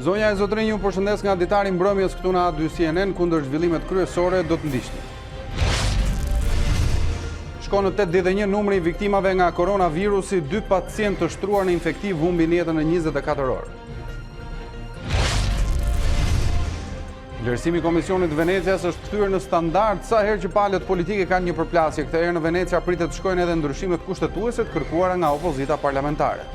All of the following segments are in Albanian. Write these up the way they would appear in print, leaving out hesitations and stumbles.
Zonja e zotrinj, ju përshëndes nga Ditari mbrëmjes këtu në A2 CNN kundër zhvillimet kryesore do të ndiqni. Shkon në 81 numri i viktimave nga koronavirusi, 2 pacientë të shtruar në infektiv humbin jetën në 24 orë. Vlerësimi i Komisionit Venecias është kthyer në standard sa herë që palët politike kanë një përplasje. Këtë herë në Venecia pritet të shkojnë edhe ndryshimet kushtetuese të kërkuara nga opozita parlamentare.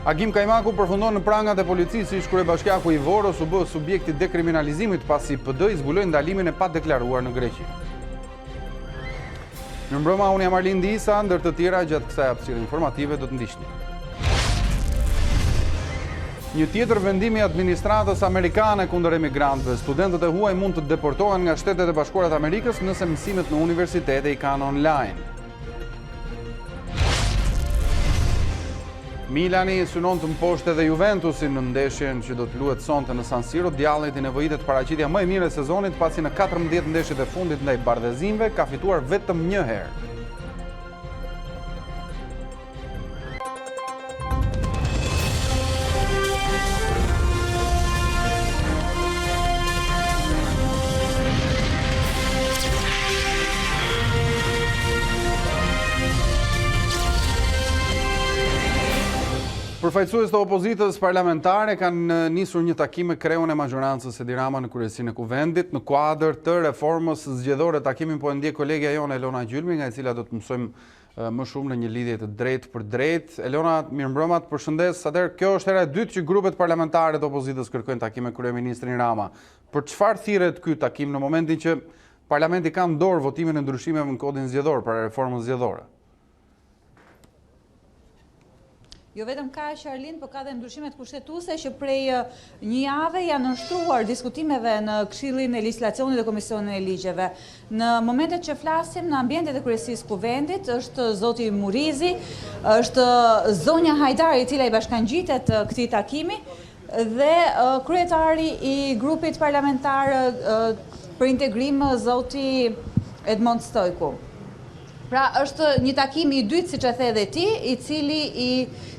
Agim Kajmaku përfundon në prangat e policisë, ish kryebashkiaku i Voros u bë subjekti dekriminalizimit pasi PD i zbuloi ndalimin e padeklaruar në Greqi. Mirëmbrëma, unë jam Arlindi Isa, ndër të tjera gjatë kësaj hapësire informative do të ndiqni. Një tjetër vendim i administratës amerikane kundër emigrantëve. Studentët e huaj mund të deportohen nga Shtetet e Bashkuara të Amerikës nëse mësimet në universitete i kanë online. Milani synon të mposhtë edhe Juventusin në ndeshjen që do të luhet sonte në San Siro. Djallit i nevojitet paraqitja më e mirë e sezonit pasi në 14 ndeshjet e fundit ndaj bardhëzinjve ka fituar vetëm një herë. Përfaqësues të opozitës parlamentare kanë nisur një takim me kreun e mazhorancës Edi Rama në kryesinë e kuvendit në kuadër të reformës zgjedhore. Takimin po e ndjek kolegja jonë Elona Gjylmi, nga e cila do të mësojmë më shumë në një lidhje të drejtë për drejtë. Elona, mirëmbrëma, të përshëndes. Atëherë, kjo është hera e dytë që grupet parlamentare të opozitës kërkojnë takim me kryeministrin Rama. Për çfarë thirret ky takim në momentin që parlamenti ka në dorë votimin e ndryshimeve në kodin zgjedhor para reformës zgjedhore? Jo vetëm ka Arlind, por ka dhe ndryshimet kushtetuese që prej një jave janë nënshtruar diskutimeve në Këshillin e Legjislacionit dhe Komisionin e Ligjeve. Në momentet që flasim në ambientet e kryesisë kuvendit, është zoti Murizi, është zonja Hajdari, e cila i bashkangjitet këtij takimi, dhe kryetari i grupit parlamentar për integrim, zoti Edmond Stojku. Pra është një takim i dytë, siç e the edhe ti, i cili i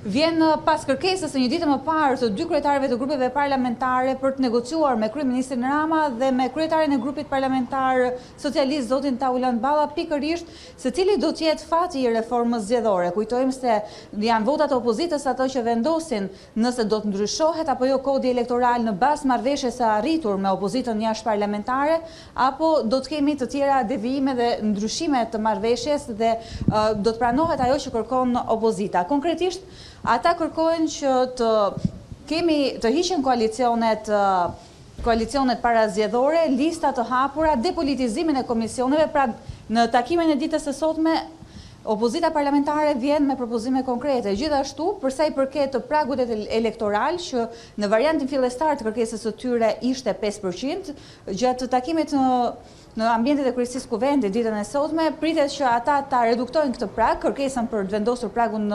vjen pas kërkesës së një ditë më parë të dy kryetarëve të grupeve parlamentare për të negociuar me kryeministrin Rama dhe me kryetarin e grupit parlamentar socialist zotin Taulan Balla pikërisht se cili do të jetë fati i reformës zgjedhore. Kujtojmë se janë votat e opozitës ato që vendosin nëse do të ndryshohet apo jo kodi elektoral në bazë marrëveshjes së arritur me opozitën jashtëparlamentare, apo do të kemi të tjera devijime dhe ndryshime të marrëveshjes dhe do të pranohet ajo që kërkon opozita. Konkretisht, ata kërkojnë që të hiqen koalicionet parazgjedhore, lista të hapura, depolitizimin e komisioneve. Pra, në takimin e ditës së sotme, opozita parlamentare vjen me propozime konkrete. Gjithashtu, përsa i përket të pragut elektoral, që në variantin fillestar të kërkesës së tyre ishte 5%, gjatë takimit në ambientet e kryesisë kuvendit ditën e sotme, pritet që ata ta reduktojnë këtë prag, kërkesën për të vendosur pragun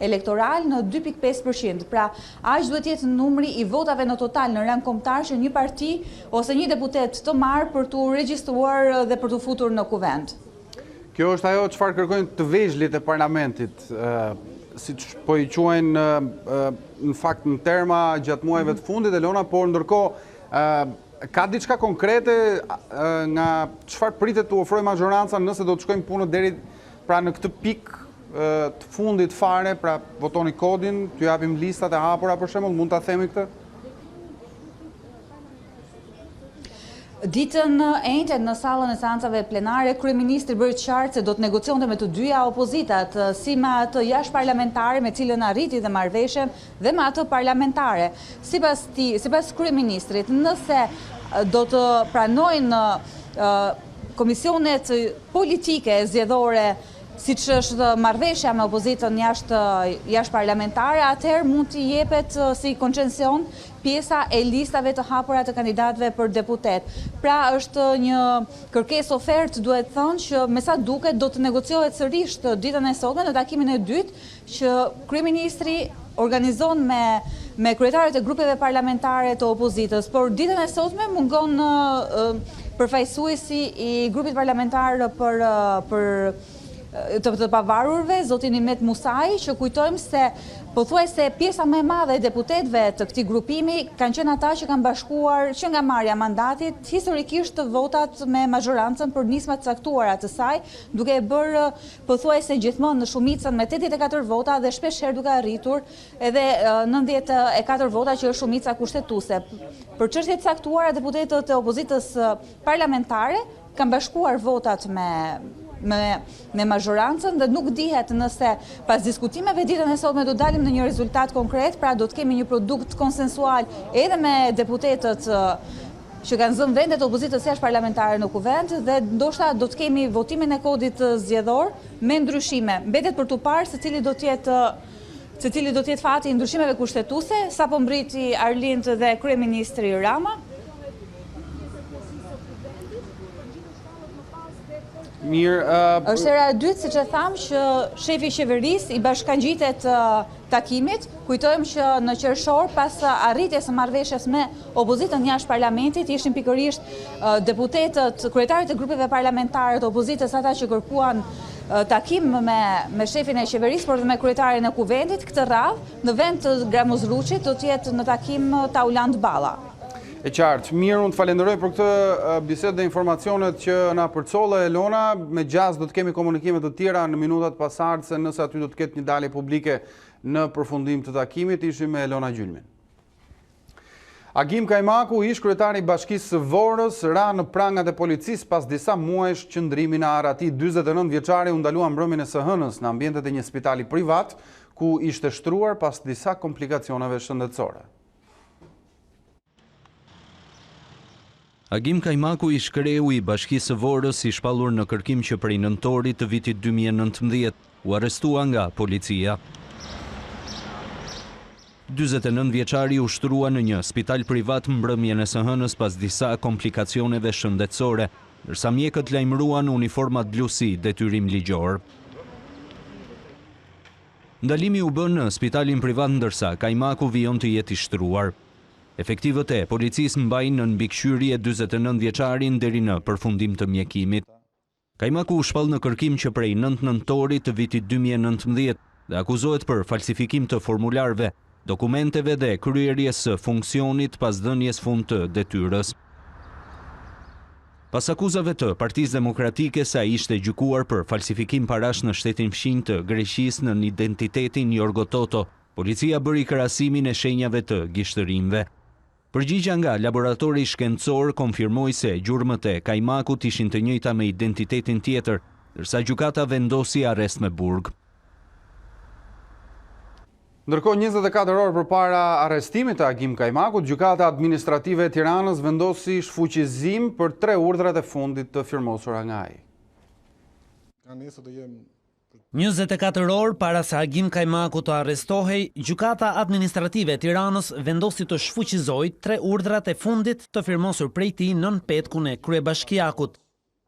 elektoral në 2.5%. Pra, aq duhet jetë numri i votave në total në rang kombëtar që një parti ose një deputet të marrë për të regjistruar dhe për të futur në kuvend. Kjo është ajo çfarë kërkojnë të vegjëlit e parlamentit, siç po i quajnë në fakt në terma gjatë muajve të fundit, Elona, por ndërkohë ka diçka konkrete nga çfarë pritet të ofrojë mazhoranca nëse do të shkojmë punët deri pra në këtë pikë të fundit fare, pra votoni kodin, t'ju japim listat e hapura për shembull, mund ta themi këtë? Ditën e njëjtën në sallën e seancave plenare, kryeministri bëri qartë se do të negocionte me të dyja opozitat, si me atë jashtëparlamentare me cilën arriti dhe marrëveshjen dhe me atë parlamentare. Sipas kryeministrit, nëse do të pranojnë komisionet politike zgjedhore, siç është marrëveshja me opozitën jashtëparlamentare, atëherë mund t'i jepet si koncesion pjesa e listave të hapura të kandidatëve për deputet. Pra është një kërkesë ofertë, duhet thënë, që me sa duket do të negociohet sërish ditën e sotme në takimin e dytë që kryeministri organizon me kryetarët e grupeve parlamentare të opozitës, por ditën e sotme mungon përfaqësuesi i grupit parlamentar për të pavarurve, zotin Imet Musai, që kujtojmë se pothuajse pjesa më e madhe e deputetëve të këtij grupimi kanë qenë ata që kanë bashkuar që nga marrja e mandatit historikisht të votat me mazhorancën për nisma të caktuara të saj, duke e bërë pothuajse gjithmonë në shumicën me 84 vota dhe shpeshherë duke arritur edhe 94 vota që është shumica kushtetuese. Për çështje të caktuara, deputetët e opozitës parlamentare kanë bashkuar votat me mazhorancën dhe nuk dihet nëse pas diskutimeve ditën e sotme do dalim në një rezultat konkret, pra do të kemi një produkt konsensual edhe me deputetët që kanë zënë vendet opozitës jashtë parlamentare në kuvend dhe ndoshta do të kemi votimin e kodit zgjedhor me ndryshime. Mbetet për tu parë se cili do të jetë fati i ndryshimeve kushtetuese, sapo mbriti Arlind dhe kryeministri Rama. Është era e dytë, siç e tham, që shefi i qeverisë i bashkangjitet takimit. Kujtojmë që në qershor, pas arritjes së marrëveshjes me opozitën jashtë parlamentit, ishin pikërisht deputetët, kryetarët e grupeve parlamentare të opozitës ata që kërkuan takim me shefin e qeverisë, por dhe me kryetarin e kuvendit. Këtë radhë, në vend të Gramozruçit, do të jetë në takim Tauland Balla. E qartë, mirë, unë të falenderoj për këtë bisedë dhe informacionet që na përcolle Elona. Me gjaz do të kemi komunikimet të tjera në minutat pasardhëse, nëse aty do të ketë një dalje publike në përfundim të takimit. Ishim me Elona Gjylmin. Agim Kajmaku, ish kryetari i Bashkisë së Vorrës, ra në prangat e policisë pas disa muajsh qëndrimi në Arati. 49 vjeçari u ndalua mbrëmjen e së hënës në ambientet e një spitali privat, ku ishte shtruar pas disa komplikacioneve shëndetësore. Agim Kajmaku, ish kreu i Bashkisë së Vorrës, i shpallur në kërkim që prej nëntorit të vitit 2019, u arrestua nga policia. 49 vjeçari u shtrua në një spital privat mbrëmjen e së hënës pas disa komplikacioneve shëndetësore, ndërsa mjekët lajmëruan uniformat blusi detyrim ligjor. Ndalimi u bë në spitalin privat ndërsa Kajmaku vijon të jetë i shtruar. Efektivët e policisë mbajnë në mbikëqyrje 49 vjeçarin deri në përfundim të mjekimit. Kajmaku u shpall në kërkim që prej 9 nëntorit të vitit 2019 dhe akuzohet për falsifikim të formularve, dokumenteve dhe kryerjes së funksionit pas dhënies fund të detyrës. Pas akuzave të Partisë Demokratike se ai ishte gjykuar për falsifikim parash në shtetin fqinj të Greqisë në identitetin Jorgo Toto, policia bëri krahasimin e shenjave të gishtërimve. Përgjigja nga laboratori shkencor konfirmoi se gjurmët e Kajmakut ishin të njëjta me identitetin tjetër, ndërsa gjykata vendosi arrest me burg. Ndërkohë 24 orë përpara arrestimit të Agim Kajmakut, gjykata administrative e Tiranës vendosi shfuqizim për 3 urdhrat e fundit të firmosura nga ai. 24 orë para se Agim Kajmaku të arrestohej, gjykata administrative e Tiranës vendosi të shfuqizoj 3 urdhrat e fundit të firmosur prej tij nën petkun e kryebashkiakut.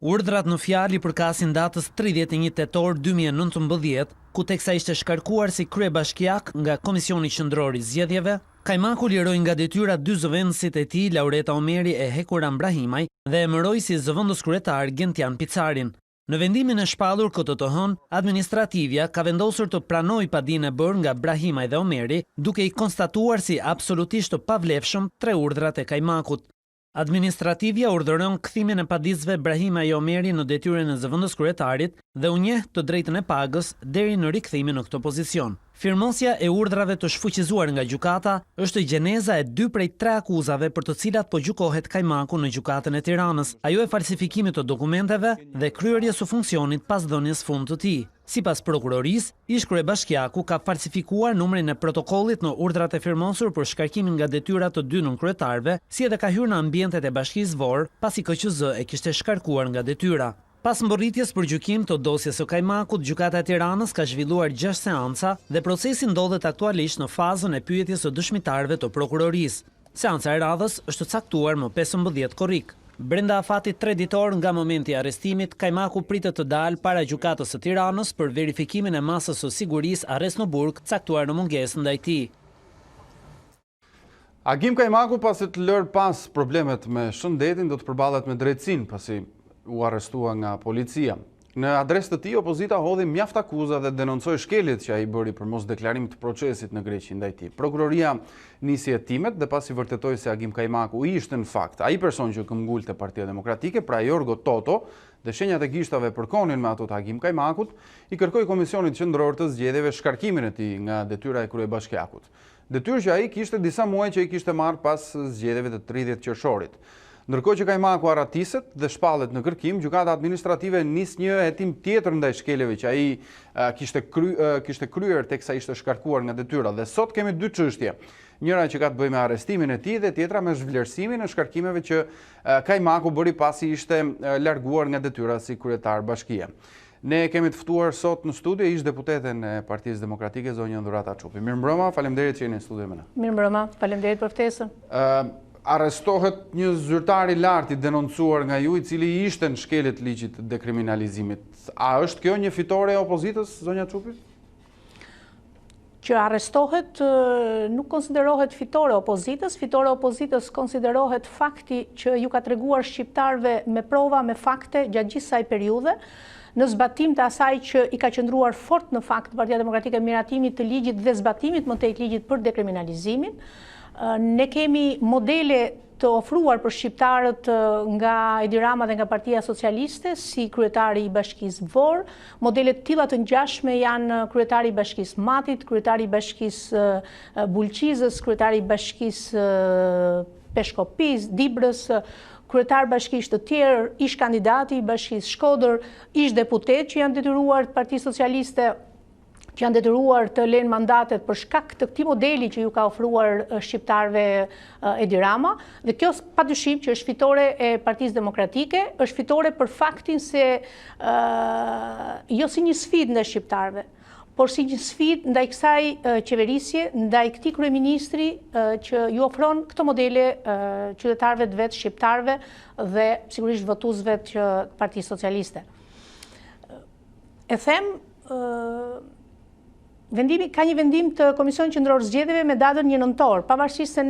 Urdhrat në fjalë i përkasin datës 31 tetor 2019, ku teksa ishte shkarkuar si kryebashkiak nga Komisioni Qendror i Zgjedhjeve, Kajmaku liroi nga detyra 2 zëvendësit e tij, Laureta Omeri e Hekuram Brahimaj, dhe emëroi si zëvendës kryetar Gentian Picarin. Në vendimin e shpallur këtë të hënë, administrativja ka vendosur të pranoj padinë e bërë nga Brahimaj dhe Omeri, duke i konstatuar si absolutisht të pavlefshëm 3 urdhrat e Kajmakut. Administrativja urdhëron kthimin e padisëve Brahimaj dhe Omeri në detyrën e zëvendës kryetarit dhe u njeh të drejtën e pagës deri në rikthimin në këtë pozicion. Firmosja e urdhrave të shfuqizuar nga gjykata është gjeneza e 2 prej 3 akuzave për të cilat po gjykohet Kajmaku në gjykatën e Tiranës, ajo e falsifikimit të dokumenteve dhe kryerjes së funksionit pas dhënies fund të tij. Sipas prokurorisë, ish kryebashkiaku ka falsifikuar numrin e protokollit në urdhrat e firmosur për shkarkimin nga detyrat të 2 nënkryetarëve, si edhe ka hyrë në ambientet e Bashkisë Vorë, pasi KQZ e kishte shkarkuar nga detyra. Pas mbërritjes për gjykim të dosjes së Kajmakut, gjykata e Tiranës ka zhvilluar 6 seanca dhe procesi ndodhet aktualisht në fazën e pyetjes së dëshmitarëve të prokurorisë. Seanca e radhës është caktuar më 15 korrik. Brenda afatit 3 ditor nga momenti i arrestimit, Kajmaku pritet të dalë para gjykatës së Tiranës për verifikimin e masës së sigurisë arrest në burg caktuar në mungesë ndaj tij. Agim Kajmaku, pasi të lërë pas problemet me shëndetin, do të përballet me drejtësinë pasi u arrestua nga policia. Në adres të tij, opozita hodhi mjaft akuza dhe denoncoi shkeljet që ai bëri për mos deklarim të procesit në Greqi ndaj tij. Prokuroria nisi hetimet dhe pasi vërtetoi se Agim Kajmaku ishte në fakt ai person që këmbgulte Partia Demokratike, pra Jorgo Toto, dhe shenjat e gishtave përkonin me ato të Agim Kajmakut, i kërkoi Komisionit Qendror të Zgjedhjeve shkarkimin e tij nga detyra e kryebashkiakut. Detyrë që ai kishte disa muaj që i kishte marrë pas zgjedhjeve të 30 qershorit. Ndërkohë që Kajmaku aratiset dhe shpallet në kërkim, gjykata administrative nis një hetim tjetër ndaj shkeljeve që ai kishte kryer teksa ishte shkarkuar nga detyra. Dhe sot kemi dy çështje. Njëra që ka të bëjë me arrestimin e tij dhe tjetra me zhvlerësimin e shkarkimeve që Kajmaku bëri pasi ishte larguar nga detyra si kryetar bashkie. Ne kemi të ftuar sot në studio ish deputeten e Partisë Demokratike, zonja Dhurata Çupi. Mirëmbrëma, faleminderit që jeni në studio me ne. Mirëmbrëma, faleminderit për ftesën. Arrestohet një zyrtar i lartë i denoncuar nga ju, i cili ishte në shkeljet e ligjit të dekriminalizimit. A është kjo një fitore e opozitës, zonja Çupi? Që arrestohet nuk konsiderohet fitore opozitës. Fitore opozitës konsiderohet fakti që ju ka treguar shqiptarëve me prova, me fakte gjatë gjithë kësaj periudhe, në zbatim të asaj që i ka qëndruar fort në fakt Partia Demokratike miratimit të ligjit dhe zbatimit më tej ligjit për dekriminalizimin. Ne kemi modele të ofruar për shqiptarët nga Edi Rama dhe nga Partia Socialiste, si kryetari i Bashkisë Vor. Modele të tilla të ngjashme janë kryetari i Bashkisë Matit, kryetari i Bashkisë Bulqizës, kryetari i Bashkisë Peshkopis, Dibrës, kryetar bashkisë të tjerë, ish kandidati i Bashkisë Shkodër, ish deputet që janë detyruar të Partisë Socialiste, që janë detyruar të lënë mandatet për shkak të këtij modeli që ju ka ofruar shqiptarëve Edi Rama, dhe kjo padyshim që është fitore e Partisë Demokratike, është fitore për faktin se jo si një sfidë ndaj shqiptarëve, por si një sfidë ndaj kësaj qeverisje, ndaj këtij kryeministri që ju ofron këto modele qytetarëve të vet, shqiptarëve dhe sigurisht votuesve të Partisë Socialiste. E them ka një vendim të Komisionit Qendror Zgjedhjeve me datën 1 nëntor, pavarësisht se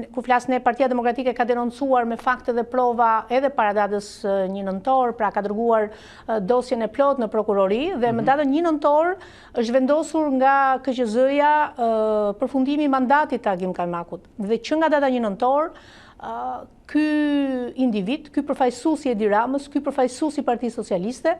ku flas ne, Partia Demokratike ka denoncuar me fakte dhe prova edhe para datës 1 nëntor, pra ka dërguar dosjen e plot në prokurori dhe me datën 1 nëntor është vendosur nga KQZ-ja përfundimi i mandatit të Agim Kajmakut. Dhe që nga data 1 nëntor, ky individ, ky përfaqësues i Edi Ramës, ky përfaqësues i Partisë Socialiste,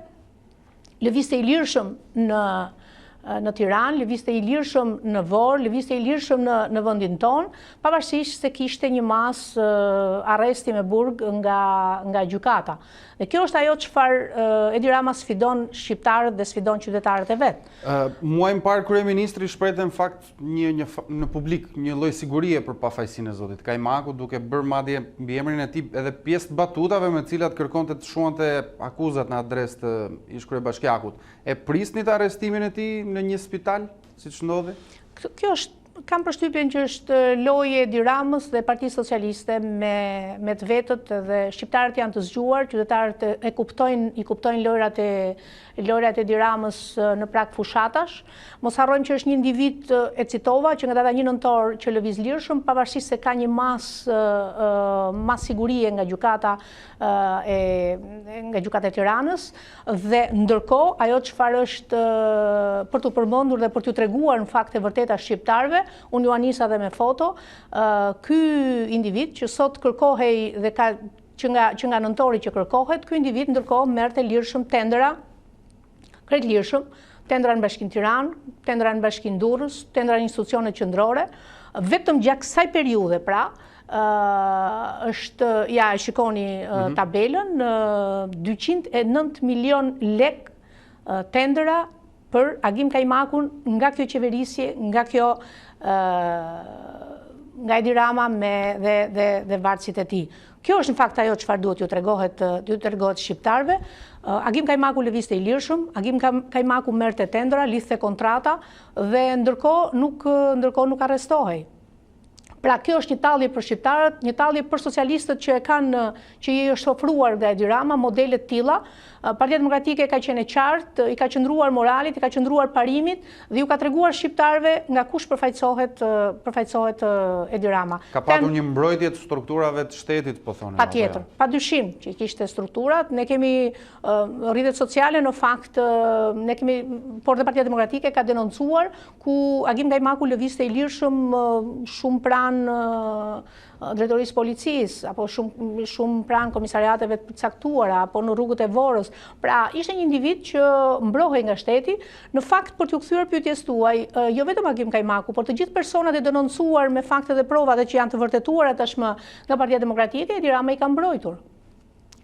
lëvizte i lirshëm në Tiranë, lëvizte i lirshëm në Vor, lëvizte i lirshëm në vendin tonë, pavarësisht se kishte një mas arresti me burg nga gjykata. Dhe kjo është ajo çfarë Edi Rama sfidon shqiptarët dhe sfidon qytetarët e vet. Muajin parë kryeministri shprehte në fakt në publik një lloj sigurie për pafajësinë e zotit Kajmaku, duke bërë madje mbi emrin e tij edhe pjesë të batutave me të cilat kërkonte të shuante akuzat në adresë të ish kryebashkiakut. E prisnit arrestimin e tij në një spital, siç ndodhi? Kjo është, kam përshtypjen që është loje Edi Ramës dhe Partisë Socialiste me të vetët, dhe shqiptarët janë të zgjuar, qytetarët i kuptojnë lojrat e Edi Ramës në prag fushatash. Mos harrojmë që është një individ, e citova, që nga data 1 nëntor që lëviz lirshëm, pavarësisht se ka një mas sigurie nga gjykata e Tiranës, dhe ndërkohë ajo çfarë është për t'u përmendur dhe për t'u treguar në fakt e vërteta shqiptarëve, unë ju anisa dhe me foto, ky individ që sot kërkohej dhe që nga nëntori që kërkohet, ky individ ndërkohë merrte lirshëm tendera, krejt lirshëm, tendera në Bashkinë Tiranë, tendera në Bashkinë Durrës, tendera në institucionet qendrore, vetëm gjatë kësaj periudhe, pra, është, ja e shikoni tabelën, 209 milion lek tendera për Agim Kajmakun nga kjo qeverisje, nga Edi Rama dhe varësit e tij. Kjo është në fakt ajo çfarë duhet ju tregohet shqiptarëve. Agim Kajmaku lëvizte i lirshëm, Agim Kajmaku merrte tendera, lidhte kontrata dhe ndërkohë nuk arrestohej. Pra kjo është një tallje për shqiptarët, një tallje për socialistët që i është ofruar nga Edi Rama modele të tilla. Partia Demokratike ka qenë e qartë, i ka qëndruar moralit, i ka qëndruar parimit dhe ju ka treguar shqiptarëve nga kush përfaqësohet Edi Rama. Ka patur një mbrojtje të strukturave të shtetit, po thonë. Patjetër, padyshim që kishte strukturat, ne kemi rrjetet sociale në fakt, ne kemi, por dhe Partia Demokratike ka denoncuar ku Agim Kajmaku lëvizte i lirshëm shumë pranë drejtorisë policisë, apo shumë pranë komisariateve të përcaktuara, apo në rrugët e Vorës. Pra, ishte një individ që mbrohej nga shteti, në fakt për t'ju kthyer pyetjes tuaj, jo vetëm Agim Kajmaku, por të gjithë personat e denoncuar me fakte dhe prova dhe që janë të vërtetuara tashmë nga Partia Demokratike, Edi Rama i ka mbrojtur.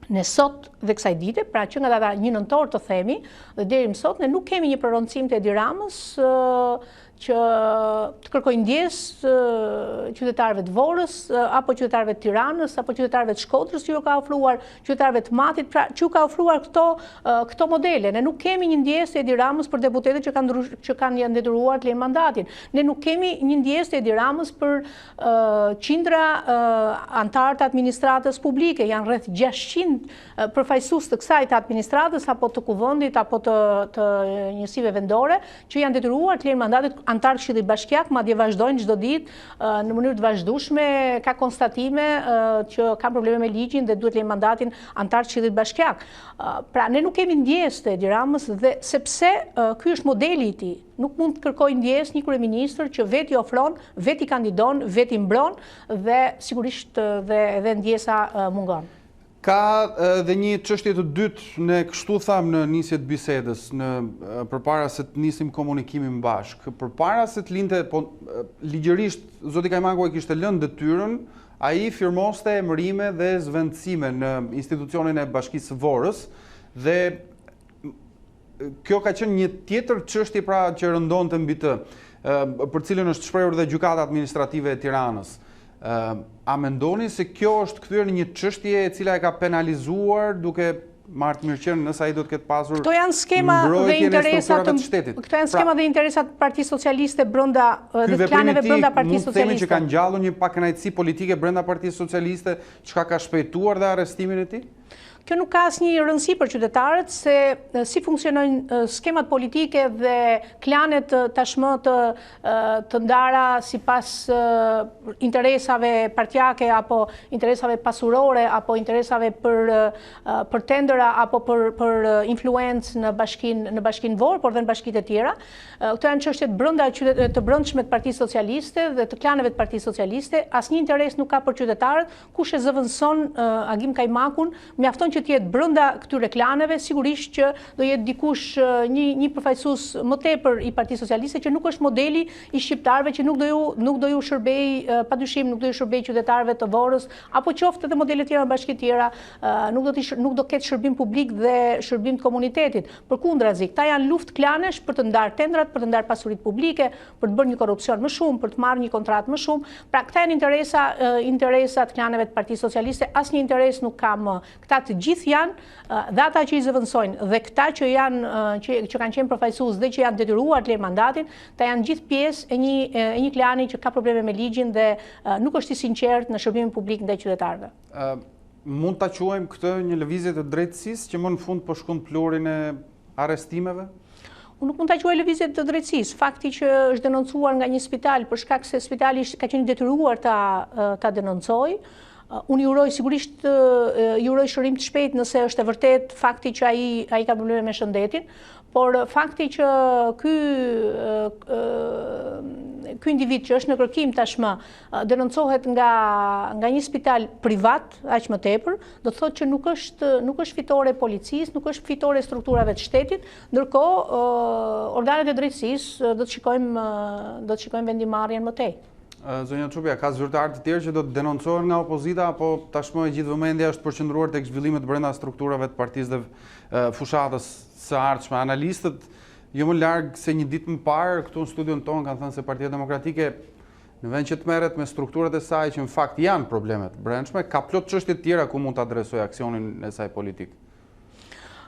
Ne sot dhe kësaj dite, pra që nga data 1 nëntor të themi, dhe deri më sot, ne nuk kemi një proroncim të Edi Ramës që të kërkoj ndjes qytetarëve të Vorës, apo qytetarëve të Tiranës, apo qytetarëve të Shkodrës që ju ka ofruar, qytetarëve të Matit, pra që ju ka ofruar këto modele. Ne nuk kemi një ndjes të Edi Ramës për deputetët që kanë janë detyruar të lënë mandatin. Ne nuk kemi një ndjes të Edi Ramës për qindra antarë të administratës publike, janë rreth 600 përfaqësues të kësaj të administratës apo të kuvendit apo të njësive vendore që janë detyruar të lënë mandatin. Antarë Këshillit Bashkiak madje vazhdojnë çdo ditë në mënyrë të vazhdueshme, ka konstatime që kanë probleme me ligjin dhe duhet lënë mandatin antarë Këshillit Bashkiak. Pra ne nuk kemi ndjes të Edi Ramës dhe sepse ky është modeli i tij. Nuk mund të kërkoj ndjes një kryeministër që vetë i ofron, vetë i kandidon, vetë i mbron dhe sigurisht dhe ndjesa mungon. Ka dhe një çështje të dytë, ne kështu tham në nisje të bisedës, përpara se të nisim komunikimin bashkë, përpara se të linte, po ligjërisht zoti Kajmaku e kishte lënë detyrën, ai firmoste emërime dhe zvendësime në institucionin e Bashkisë së Vorës dhe kjo ka qenë një tjetër çështje pra që rëndonte mbi të, për cilën është shprehur dhe gjykata administrative e Tiranës. A mendoni se kjo është kthyer në një çështje e cila e ka penalizuar duke marrë mirëqen nëse ai do të ketë pasur këto janë skema dhe interesat të shtetit. Këto janë skema dhe interesat të Partisë Socialiste brenda dhe klaneve brenda Partisë Socialiste. Mund të themi që ka ngjallur një pakënaqësi politike brenda Partisë Socialiste, çka ka shpejtuar dhe arrestimin e tij? Kjo nuk ka asnjë rëndësi për qytetarët se si funksionojnë skemat politike dhe klanet tashmë të ndara sipas interesave partijake apo interesave pasurore apo interesave për tendera apo për influencë në bashkinë Vorë, por dhe në bashkitë e tjera. Këto janë çështje të brendshme të Partisë Socialiste dhe të klaneve të Partisë Socialiste. Asnjë interes nuk ka për qytetarët. Kush e zëvendëson Agim Kajmakun, mjafton që të jetë brenda këtyre klaneve, sigurisht që do jetë dikush një përfaqësues më tepër i Partisë Socialiste që nuk është modeli i shqiptarëve, që nuk do ju shërbej, padyshim nuk do ju shërbej qytetarëve të Vorës, apo qoftë edhe modele tjera në bashki tjera, nuk do ketë shërbim publik dhe shërbim të komunitetit. Përkundrazi, këta janë luftë klanesh për të ndarë tendrat, për të ndarë pasuritë publike, për të bërë një korrupsion më shumë, për të marrë një kontratë më shumë. Pra këta janë interesat klaneve të Partisë Socialiste, asnjë interes nuk ka më. Këta të gjithë janë dhe ata që i zëvendësojnë dhe këta që kanë qenë përfaqësues dhe që janë detyruar të lënë mandatin, ta janë gjithë pjesë e një klani që ka probleme me ligjin dhe nuk është i sinqert në shërbimin publik ndaj qytetarëve. Mund ta quajmë këtë një lëvizje të drejtësisë që më në fund po shkon plurin e arrestimeve? Unë nuk mund ta quaj lëvizje të drejtësisë. Fakti që është denoncuar nga një spital për shkak se spitali ka qenë detyruar ta denoncojë. Unë sigurisht ju uroj shërim të shpejt nëse është e vërtet fakti që ai ka probleme me shëndetin, por fakti që ky individ që është në kërkim tashmë denoncohet nga një spital privat, aq më tepër, do të thotë që nuk është fitore e policisë, nuk është fitore e strukturave të shtetit, ndërkohë organet e drejtësisë do të shikojmë vendimarrjen më tej. Zonja Çupja, ka zyrtarë të tjerë që do të denoncohen nga opozita, apo tashmë e gjithë vëmendja është përqendruar tek zhvillimet brenda strukturave të partisë dhe fushatës së ardhshme? Analistët jo më larg se një ditë më parë këtu në studion tonë kanë thënë se Partia Demokratike në vend që të merret me strukturat e saj që në fakt janë probleme të brendshme, ka plot çështje të tjera ku mund të adresojë aksionin e saj politik.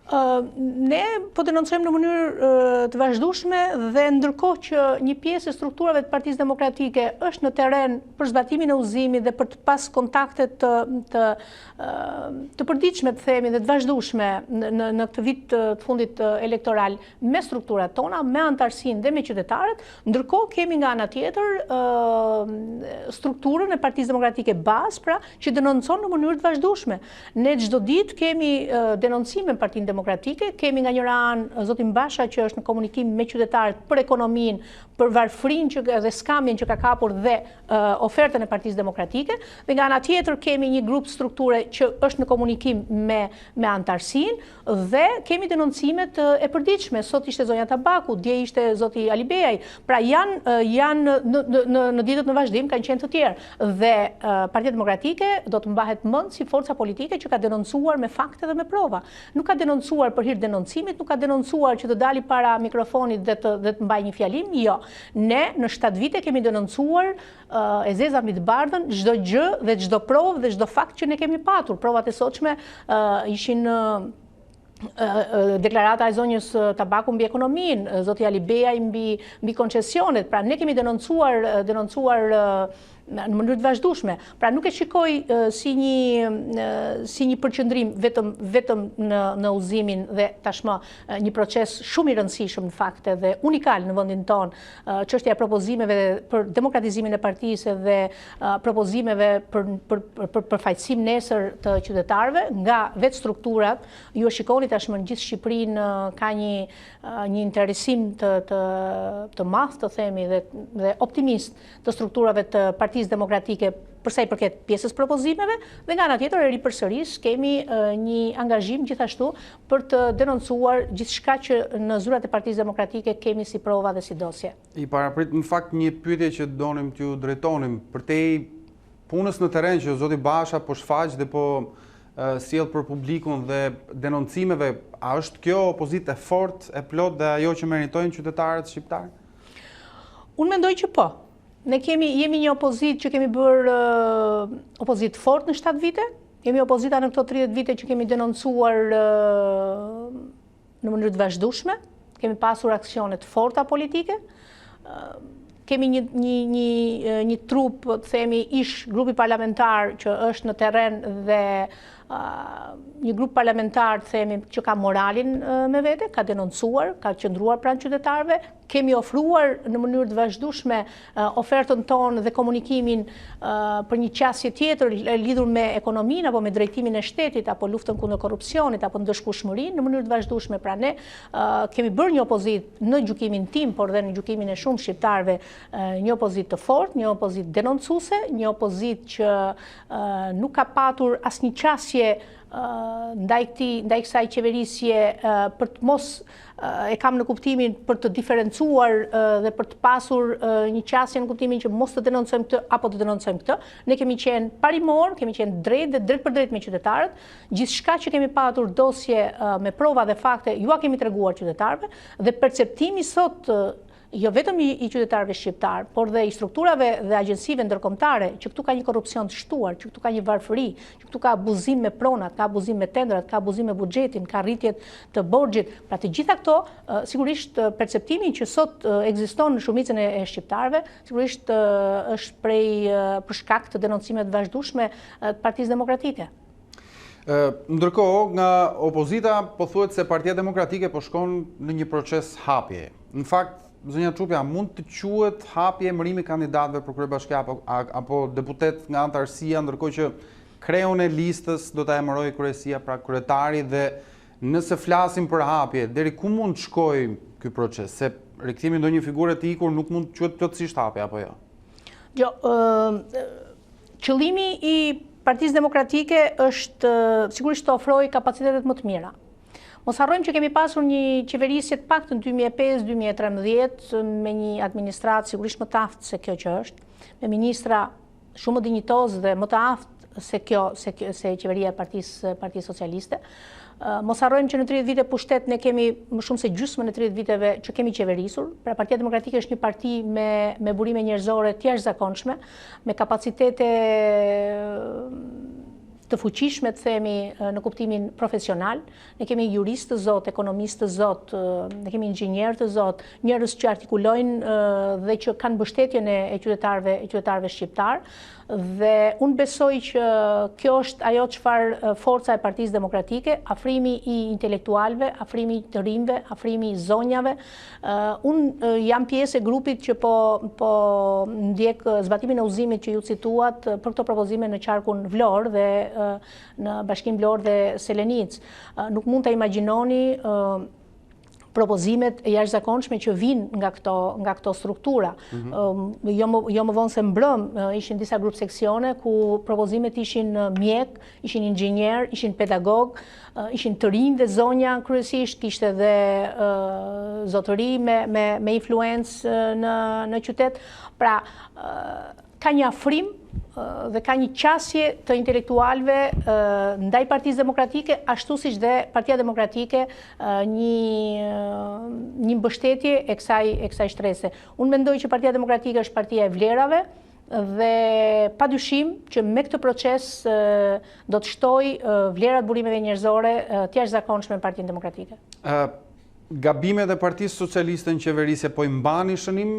Ne po denoncojmë në mënyrë të vazhdueshme dhe ndërkohë që një pjesë e strukturave të Partisë Demokratike është në terren për zbatimin e udhëzimit dhe për të pas kontakte të përditshme të themi dhe të vazhdueshme në këtë vit të fundit elektoral me strukturat tona, me antarësinë dhe me qytetarët, ndërkohë kemi nga ana tjetër strukturën e Partisë Demokratike bazë, pra që denoncon në mënyrë të vazhdueshme. Ne çdo ditë kemi denoncime në Partinë Demokratike, kemi nga njëra anë zotin Basha që është në komunikim me qytetarët për ekonominë, për varfrinë dhe skamjen që ka kapur dhe ofertën e Partisë Demokratike, dhe nga ana tjetër kemi një grup strukture që është në komunikim me antarësinë dhe kemi denoncimet e përditshme. Sot ishte zonja Tabaku, dje ishte zoti Alibejaj, pra janë në ditët në vazhdim kanë qenë të tjerë dhe Partia Demokratike do të mbahet mend si forca politike që ka denoncuar me fakte dhe me prova. Nuk ka denoncuar për hir denoncimit, nuk ka denoncuar që të dali para mikrofonit dhe të mbaj një fjalim, jo. Ne në 7 vite kemi denoncuar e zeza mbi të bardhën çdo gjë dhe çdo provë dhe çdo fakt që ne kemi patur. Provat e sotshme ishin deklarata e zonjës Tabaku mbi ekonominë, zoti Alibejaj mbi koncesionet. Pra ne kemi denoncuar në mënyrë të vazhdueshme. Pra nuk e shikoj si një përqendrim vetëm në udhëzimin dhe tashmë një proces shumë i rëndësishëm në fakte dhe unikal në vendin tonë, çështja e propozimeve për demokratizimin e partisë dhe propozimeve për përfaqësim nesër të qytetarëve nga vetë strukturat. Ju e shikoni tashmë në gjithë Shqipërinë ka një interesim të madh të themi dhe optimist të strukturave të Partisë Demokratike përsa i përket pjesës propozimeve dhe nga ana tjetër e ripërsëris kemi një angazhim gjithashtu për të denoncuar gjithçka që në zyrat e Partisë Demokratike kemi si prova dhe si dosje. I paraprit në fakt një pyetje që donim t'ju drejtonim përtej punës në terren që zoti Basha po shfaq dhe po sjell për publikun dhe denoncimeve, a është kjo opozitë e fortë, e plot dhe ajo që meritojnë qytetarët shqiptar? Unë mendoj që po. Ne jemi një opozitë që kemi bërë opozitë fort në 7 vite, jemi opozita në këto 30 vite që kemi denoncuar në mënyrë të vazhdueshme, kemi pasur aksione të forta politike, kemi një trup, të themi, grupi parlamentar që është në terren dhe një grup parlamentar, të themi, që ka moralin me vete, ka denoncuar, ka qëndruar pranë qytetarëve, kemi ofruar në mënyrë të vazhdueshme ofertën tonë dhe komunikimin për një qasje tjetër lidhur me ekonominë apo me drejtimin e shtetit apo luftën kundër korrupsionit apo ndëshkueshmërinë në mënyrë të vazhdueshme. Pra ne kemi bërë një opozitë në gjykimin tim, por dhe në gjykimin e shumë shqiptarëve, një opozitë të fortë, një opozitë denoncuese, një opozitë që nuk ka patur asnjë qasje ndaj kësaj qeverisje për të mos e kam në kuptimin për të diferencuar dhe për të pasur një qasje në kuptimin që mos të denoncojmë këtë apo të denoncojmë këtë. Ne kemi qenë parimor, kemi qenë drejt dhe drejt për drejt me qytetarët. Gjithçka që kemi patur dosje me prova dhe fakte, ju kemi treguar qytetarëve dhe perceptimi sot jo vetëm i qytetarëve shqiptar, por dhe i strukturave dhe agjensive ndërkombëtare, që këtu ka një korrupsion të shtuar, që këtu ka një varfëri, që këtu ka abuzim me pronat, ka abuzim me tendrat, ka abuzim me buxhetin, ka rritjet të borxhit. Pra të gjitha këto, sigurisht perceptimi që sot ekziston në shumicën e shqiptarëve, sigurisht është për shkak të denoncimeve të vazhdueshme të Partisë Demokratike. Ndërkohë, nga opozita po thuhet se Partia Demokratike po shkon në një proces hapje. Në fakt, zonja Çupja, mund të quhet hapje emërimi kandidatëve për kryebashkia apo deputet nga antarësia, ndërkohë që kreun e listës do ta emërojë kryesia, pra kryetari, dhe nëse flasim për hapje, deri ku mund të shkojë ky proces? Se rikthimi ndonjë figure të ikur nuk mund të quhet plotësisht hapje apo jo? Jo, qëllimi i Partisë Demokratike është sigurisht të ofrojë kapacitetet më të mira. Mos harrojmë që kemi pasur një qeverisje të paktën 2005-2013 me një administratë sigurisht më të aftë se kjo që është, me ministra shumë më dinjitozë dhe më të aftë se qeveria e Partisë Socialiste. Mos harrojmë që në 30 vite pushtet ne kemi më shumë se gjysmën e 30 viteve që kemi qeverisur. Pra Partia Demokratike është një parti me burime njerëzore të jashtëzakonshme, me kapacitete të fuqishme, të themi, në kuptimin profesional. Ne kemi juristë të zot, ekonomistë të zot, ne kemi inxhinier të zot, njerëz që artikulojnë dhe që kanë mbështetjen e qytetarëve shqiptar. Dhe unë besoj që kjo është ajo çfarë forca e Partisë Demokratike, afrimi i intelektualëve, afrimi të rinjve, afrimi i zonjave. Unë jam pjesë e grupit që po ndjek zbatimin e udhëzimit që ju cituat për këto propozime në qarkun Vlorë dhe në Bashkim Vlorë dhe Selenic. Nuk mund ta imagjinoni propozimet e jashtëzakonshme që vinë nga këto struktura. Jo më vonë se mbrëm, ishin disa grup seksione ku propozimet ishin mjek, ishin inxhinier, ishin pedagog, ishin të rinj dhe zonja kryesisht, kishte dhe zotëri me influencë në qytet. Pra, ka një afrim dhe ka një qasje të intelektualëve ndaj Partisë Demokratike, ashtu siç dhe Partia Demokratike një mbështetje e kësaj shtrese. Unë mendoj që Partia Demokratike është partia e vlerave dhe padyshim që me këtë proces do të shtojë vlerat burimeve njerëzore të jashtëzakonshme në Partinë Demokratike. Gabimet e Partisë Socialiste në qeverisje po i mbani shënim,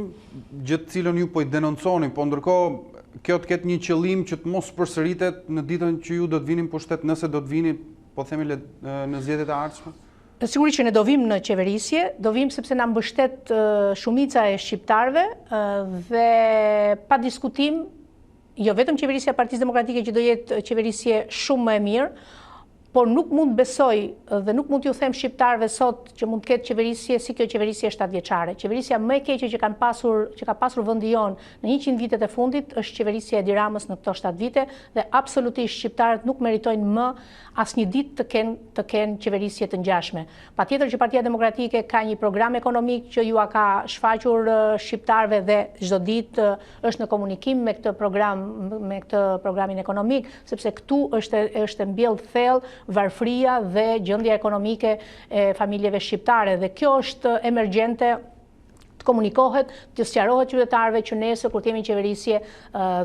gjë të cilën ju po i denonconi, po ndërkohë kjo të ketë një qëllim që të mos përsëritet në ditën që ju do të vini pushtet, nëse do të vini, po themi në zgjedhjet e ardhshme? Sigurisht që ne do vim në qeverisje, do vim sepse na mbështet shumica e shqiptarëve dhe pa diskutim, jo vetëm qeverisja e Partisë Demokratike që do jetë qeverisje shumë më e mirë, por nuk mund besoj dhe nuk mund t'ju them shqiptarëve sot që mund të ketë qeverisje si kjo qeverisje 7-vjeçare. Qeverisja më e keqe që ka pasur vendi jon në 100 vitet e fundit është qeverisja e Edi Ramës në këto 7 vite dhe absolutisht shqiptarët nuk meritojnë më asnjë ditë të kenë qeverisje të ngjashme. Patjetër që Partia Demokratike ka një program ekonomik që ju ka shfaqur shqiptarëve dhe çdo ditë është në komunikim me këtë programin ekonomik, sepse këtu është mbjellë thellë varfëria dhe gjendja ekonomike e familjeve shqiptare dhe kjo është emergjente, të komunikohet, të sqarohet qytetarëve që nesër kur të jemi në qeverisje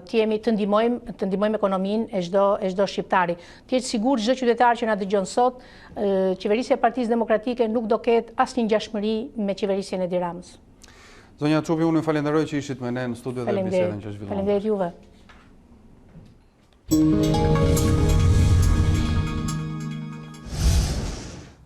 të ndihmojmë ekonominë e çdo shqiptari. Të jetë sigurt çdo qytetar që na dëgjon sot, qeverisja e Partisë Demokratike nuk do ketë asnjë ngjashmëri me qeverisjen e Edi Ramës. Zonja Çupi, unë ju falenderoj që ishit me ne në studio dhe bisedën që zhvilluam. Faleminderit juve.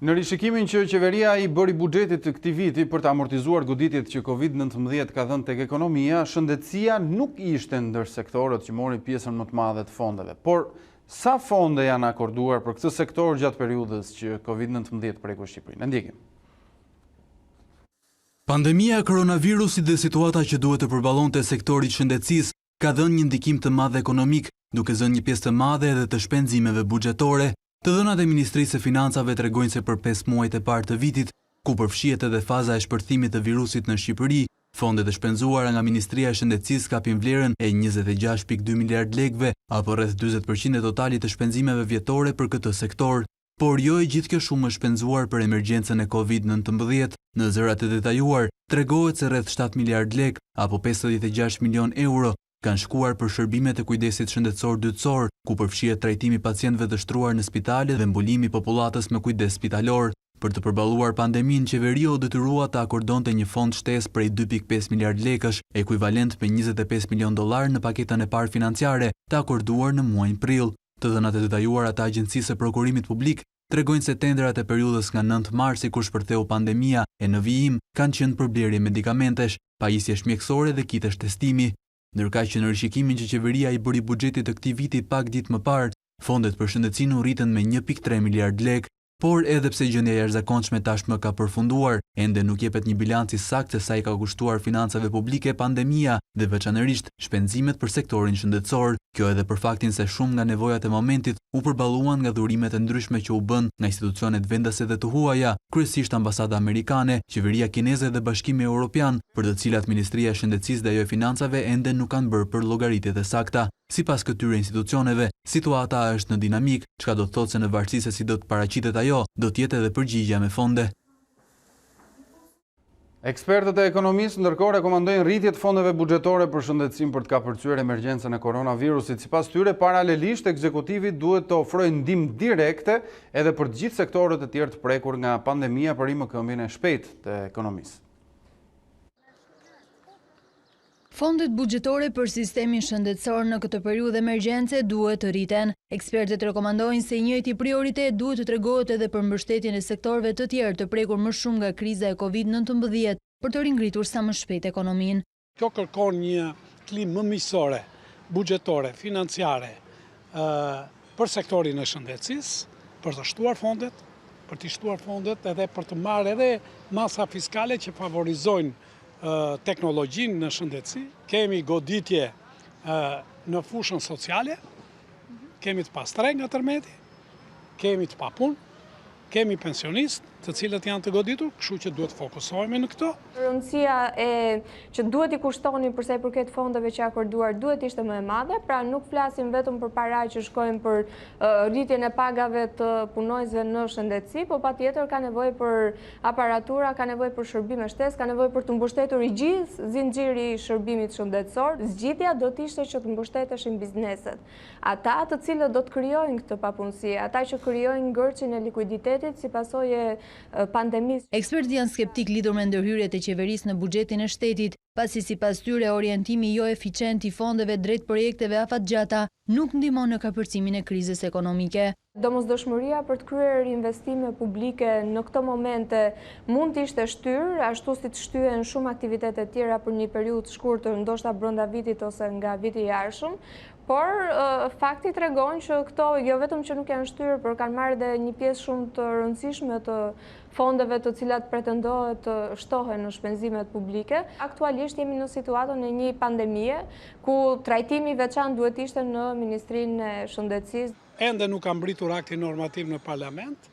Në rishikimin që qeveria i bëri buxhetit të këtij viti për të amortizuar goditjet që Covid-19 ka dhënë tek ekonomia, shëndetësia nuk ishte ndër sektorët që morin pjesën më të madhe të fondeve. Por sa fonde janë akorduar për këtë sektor gjatë periudhës që Covid-19 preku Shqipërinë? Ndjekim. Pandemia e koronavirusit dhe situata që duhet të përballonte sektori i shëndetësisë ka dhënë një ndikim të madh ekonomik, duke zënë një pjesë të madhe edhe të shpenzimeve buxhetore. Të dhënat e Ministrisë së Financave tregojnë se për 5 muajt e parë të vitit, ku përfshihet edhe faza e shpërthimit të virusit në Shqipëri, fondet e shpenzuara nga Ministria e Shëndetësisë kapin vlerën e 26.2 miliard lekëve, apo rreth 40% e totalit të shpenzimeve vjetore për këtë sektor. Por jo e gjithë kjo shumë është shpenzuar për emergjencën e Covid-19. Në zërat e detajuar, tregohet se rreth 7 miliard lekë, apo 56 milion euro, kanë shkuar për shërbimet e kujdesit shëndetësor dytësor, ku përfshihet trajtimi pacientëve dështruar në spitale dhe mbulimi i popullatës me kujdes spitalor. Për të përballuar pandeminë, qeveria u detyrua të akordonte një fond shtesë prej 2.5 miliard lekësh, ekuivalent me 25 milion dollar në paketën e parë financiare, të akorduar në muajin prill. Të dhënat e detajuara të Agjencisë së Prokurimit Publik tregojnë se tendrat e periudhës nga 9 marsi kur shpërtheu pandemia e në vijim kanë qenë për blerje medikamentesh, pajisjesh mjekësore dhe kitesh testimi. Ndërkaq që në rishikimin që qeveria i bëri buxhetit të këtij viti pak ditë më parë, fondet për shëndetësinë u rritën me 1.3 miliard lekë, por edhe pse gjendja e jashtëzakonshme tashmë ka përfunduar, ende nuk jepet një bilanc i saktë se sa i ka kushtuar financave publike pandemia dhe veçanërisht shpenzimet për sektorin shëndetësor. Kjo edhe për faktin se shumë nga nevojat e momentit u përballuan nga dhurimet e ndryshme që u bën nga institucionet vendase dhe të huaja, kryesisht ambasada amerikane, qeveria kineze dhe Bashkimi Evropian, për të cilat Ministria e Shëndetësisë dhe ajo e Financave ende nuk kanë bërë për llogaritjet e sakta. Sipas këtyre institucioneve, situata është në dinamik, çka do të thotë se në varësi se si do të paraqitet ajo, do të jetë edhe përgjigjja me fonde. Ekspertët e ekonomisë ndërkohë rekomandojnë rritje të fondeve buxhetore për shëndetësinë për të kapërcyer emergjencën e koronavirusit. Sipas tyre, paralelisht ekzekutivi duhet të ofrojë ndihmë direkte edhe për të gjithë sektorët e tjerë të prekur nga pandemia për rikthyen e shpejtë të ekonomisë. Fondet buxhetore për sistemin shëndetësor në këtë periudhë emergjence duhet të rriten. Ekspertët rekomandojnë se njëjti prioritet duhet të tregohet edhe për mbështetjen e sektorëve të tjerë të prekur më shumë nga kriza e Covid-19 për të ringritur sa më shpejt ekonominë. Kjo kërkon një klimë më miqësore, buxhetore, financiare për sektorin e shëndetësisë, për të shtuar fondet edhe për të marrë edhe masa fiskale që favorizojnë teknologjinë në shëndetësi, kemi goditje në fushën sociale, kemi të pastre nga tërmeti, kemi të papun, kemi pensionistë të cilët janë të goditur, kështu që duhet fokusohemi në këto. Rëndësia që duhet i kushtoni përsa i përket fondeve që akorduar duhet ishte më e madhe, pra nuk flasim vetëm për para që shkojnë për rritjen e pagave të punojësve në shëndetësi, po patjetër ka nevojë për aparatura, ka nevojë për shërbime shtesë, ka nevojë për të mbështetur i gjithë zinxhiri i shërbimit shëndetësor. Zgjidhja do të ishte që të mbështeteshin bizneset. Ata të cilët do të krijojnë këtë papunësi, ata që krijojnë ngërçin e likuiditetit si pasojë pandemisë. Ekspertët janë skeptik lidhur me ndërhyrjet e qeverisë në buxhetin e shtetit, pasi sipas tyre orientimi jo eficient i fondeve drejt projekteve afatgjata nuk ndihmon në kapërcimin e krizës ekonomike. Domosdoshmëria për të kryer investime publike në këto momente mund të ishte shtyrë, ashtu si të shtyhen shumë aktivitete tjera për një periudhë të shkurtër, ndoshta brenda vitit ose nga viti i arshëm. Por fakti tregon që këto jo vetëm që nuk janë shtyrë, por kanë marrë dhe një pjesë shumë të rëndësishme të fondeve të cilat pretendohet të shtohen në shpenzimet publike. Aktualisht jemi në situatën e një pandemie ku trajtimi veçantë duhet ishte në Ministrinë e Shëndetësisë. Ende nuk ka mbritur akti normativ në parlament.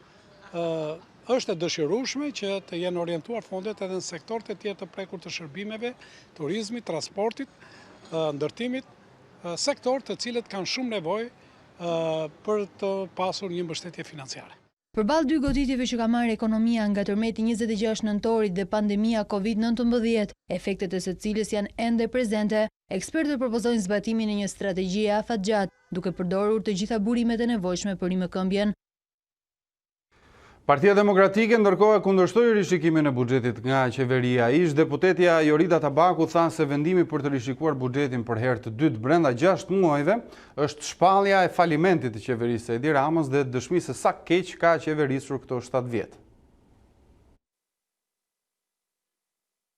Është e dëshirueshme që të jenë orientuar fondet edhe në sektorët e tjerë të prekur të shërbimeve, turizmit, transportit, ndërtimit, sektor të cilët kanë shumë nevojë për të pasur një mbështetje financiare. Përballë dy goditjeve që ka marrë ekonomia nga tërmeti 26 nëntorit dhe pandemia Covid-19, efektet e së cilës janë ende prezente, ekspertët propozojnë zbatimin e një strategjie afatgjatë, duke përdorur të gjitha burimet e nevojshme për rimëkëmbjen. Partia Demokratike ndërkohë kundërshtoi rishikimin e buxhetit nga qeveria. Ish deputetja Jorida Tabaku tha se vendimi për të rishikuar buxhetin për herë të dytë brenda 6 muajve është shpallja e falimentit të qeverisë së Edi Ramës dhe dëshmi se sa keq ka qeverisur këto 7 vjet.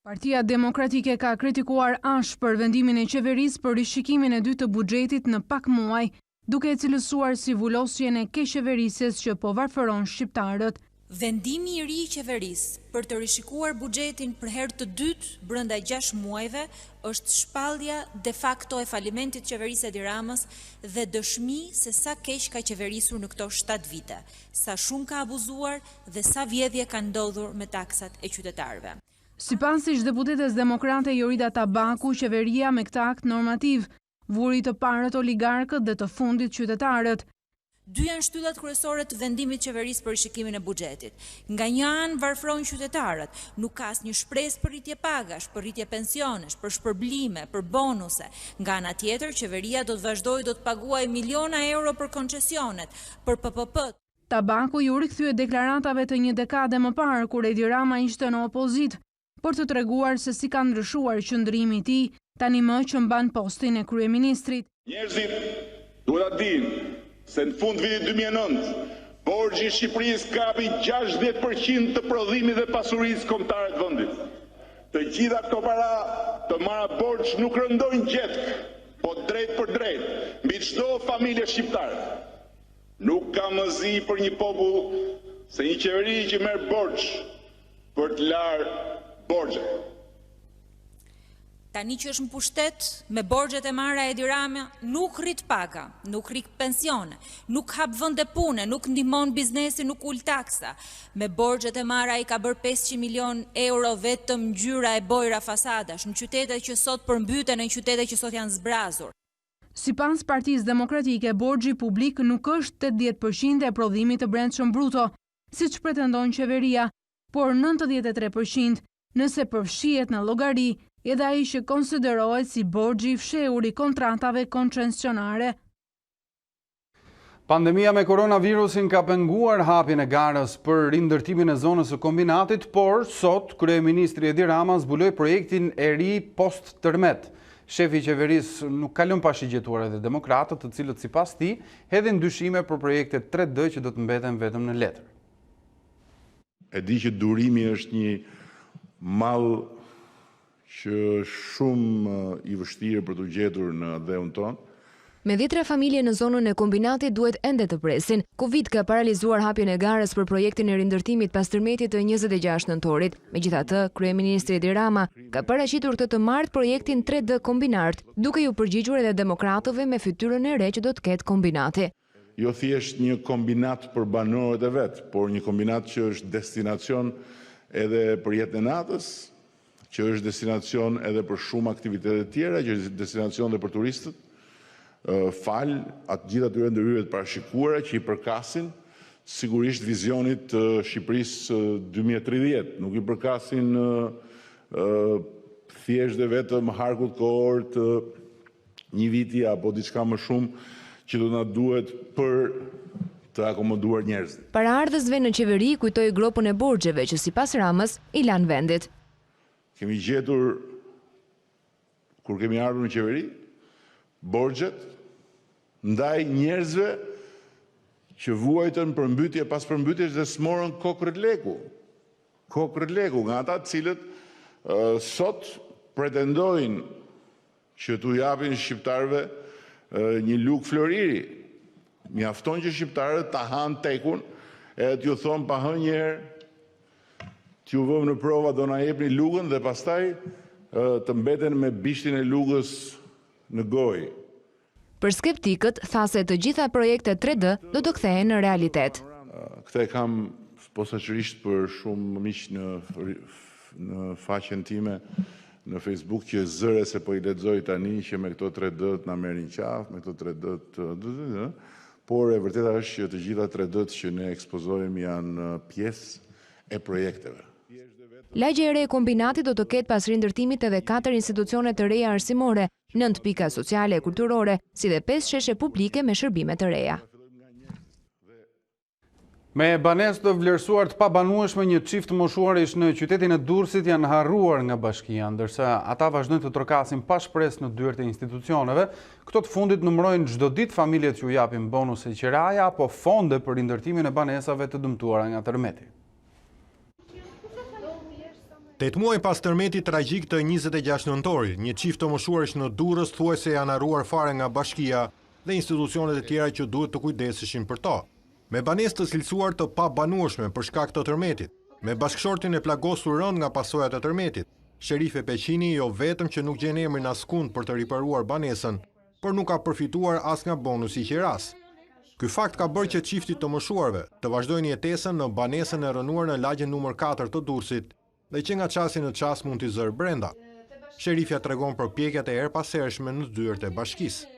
Partia Demokratike ka kritikuar ashpër vendimin e qeverisë për rishikimin e dytë të buxhetit në pak muaj, duke e cilësuar si vulosjen e keqeverisjes që po varfëron shqiptarët. Vendimi i ri i qeverisë për të rishikuar buxhetin për herë të dytë brenda 6 muajve është shpallja de facto e falimentit të qeverisë së Edi Ramës dhe dëshmi se sa keq ka qeverisur në këto 7 vite, sa shumë ka abuzuar dhe sa vjedhje ka ndodhur me taksat e qytetarëve. Sipas ish deputetes demokrate Jorida Tabaku, qeveria me këtë akt normativ vuri të parët oligarkët dhe të fundit qytetarët. Dy janë shtyllat kryesore të vendimit të qeverisë për rishikimin e buxhetit. Nga një anë varfërojnë qytetarët, nuk ka asnjë shpresë për rritje pagash, për rritje pensionesh, për shpërblime, për bonuse. Nga ana tjetër, qeveria do të vazhdojë do të paguajë miliona euro për koncesionet, për PPP. Tabaku ju rikthye deklaratave të një dekade më parë kur Edi Rama ishte në opozitë, për të treguar se si ka ndryshuar qëndrimi i tij tani më që mban postin e kryeministrit. Njerëzit duhet ta dinë se në fund vitit 2009 borxhi i Shqipërisë kapi 60% të prodhimit dhe pasurisë kombëtare të vendit. Të gjitha këto para të marra borxh nuk rëndojnë gjetk, po drejt për drejt mbi çdo familje shqiptare. Nuk ka mëzi për një popull se një qeveri që merr borxh për të larë borxhe. Tani që është në pushtet, me borxhet e marra Edi Rama, nuk rrit paga, nuk rrit pensione, nuk hap vende pune, nuk ndihmon biznesin, nuk ul taksa. Me borxhet e marra i ka bërë 500 milion euro vetëm ngjyra e bojra fasadash, në qytetet që sot përmbyten, në qytetet që sot janë zbrazur. Sipas Partisë Demokratike, borxhi publik nuk është 80% e prodhimit të brendshëm bruto, siç pretendon qeveria, por 93%. nëse përfshihet në llogari edhe ai që konsiderohet si borxhi i fshehur i kontratave koncesionare. Pandemia me koronavirusin ka penguar hapjen e garës për rindërtimin e zonës së kombinatit, por sot kryeministri Edi Rama zbuloi projektin e ri post-tërmet. Shefi i qeverisë nuk ka lënë pa shigjetuar edhe demokratët, të cilët sipas tij hedhin dyshime për projektet 3D që do të mbeten vetëm në letër. E di që durimi është një mall që shumë i vështirë për të gjetur në dheun tonë. Me 10 familje në zonën e kombinatit duhet ende të presin. Covid ka paralizuar hapjen e garës për projektin e rindërtimit pas tërmetit të 26 nëntorit. Megjithatë, kryeministri Edi Rama ka paraqitur të martë projektin 3D kombinart, duke ju përgjigjur edhe demokratëve me fytyrën e re që do të ketë kombinati. Jo thjesht një kombinat për banorët e vet, por një kombinat që është destinacion edhe për jetën e natës, që është destinacion edhe për shumë aktivitete tjera, që është destinacion edhe për turistët. Fal atë gjithë atyre ndërhyrjeve të parashikuara që i përkasin sigurisht vizionit të Shqipërisë 2030, nuk i përkasin thjesht dhe vetëm harkut kohor të një viti apo diçka më shumë që do na duhet për të akomoduar njerëzit. Paraardhësve në qeveri kujtoi gropën e borxheve që sipas Ramës i lanë vendit. Kemi gjetur kur kemi ardhur në qeveri borxhet ndaj njerëzve që vuajtën përmbytje pas përmbytjes dhe smorën kokë leku. Kokë leku nga ata të cilët sot pretendojnë që t'u japin shqiptarëve një lugë floriri. Mjafton që shqiptarët ta hanë tekun edhe t'ju thonë pa hënë një herë, t'ju vëmë në prova do na jepni lugën dhe pastaj të mbeten me bishtin e lugës në gojë. Për skeptikët, tha se të gjitha projektet 3D do të kthehen në realitet. Këtë e kam posaçërisht për shumë miq në faqen time në Facebook që zëre se po i lexoj tani që me këto 3D na merrin qafë, me këto 3D por e vërteta është që të gjitha 3D që ne ekspozojmë janë pjesë e projekteve. Lagja e re e kombinatit do të ketë pas rindërtimit edhe 4 institucione të reja arsimore, 9 pika sociale e kulturore, si dhe 5 sheshe publike me shërbime të reja. Me banesë të vlerësuar të pabanueshme, një çift moshuarish në qytetin e Durrësit janë harruar nga bashkia, ndërsa ata vazhdojnë të trokasin pa shpresë në dyert e institucioneve. Këto të fundit numërojnë çdo ditë familjet që u japin bonuse qiraja apo fonde për rindërtimin e banesave të dëmtuara nga tërmeti. 8 muaj pas tërmetit tragjik të 26 nëntorit, një çift të moshuarish në Durrës thuajse janë harruar fare nga bashkia dhe institucionet e tjera që duhet të kujdeseshin për to. Me banesë të cilësuar të pabanueshme për shkak të tërmetit, me bashkëshortin e plagosur rënd nga pasojat e tërmetit, Sherife Peqini jo vetëm që nuk gjen emrin askund për të riparuar banesën, por nuk ka përfituar as nga bonusi qiras. Ky fakt ka bërë që çifti të moshuarve të vazhdojnë jetesën në banesën e rënuar në lagjen numër 4 të Durrësit, dhe që nga qasi në qas mund t'i zërë brenda. Sherifja tregon për pjekjat e erëpasershme në dyert e bashkisë.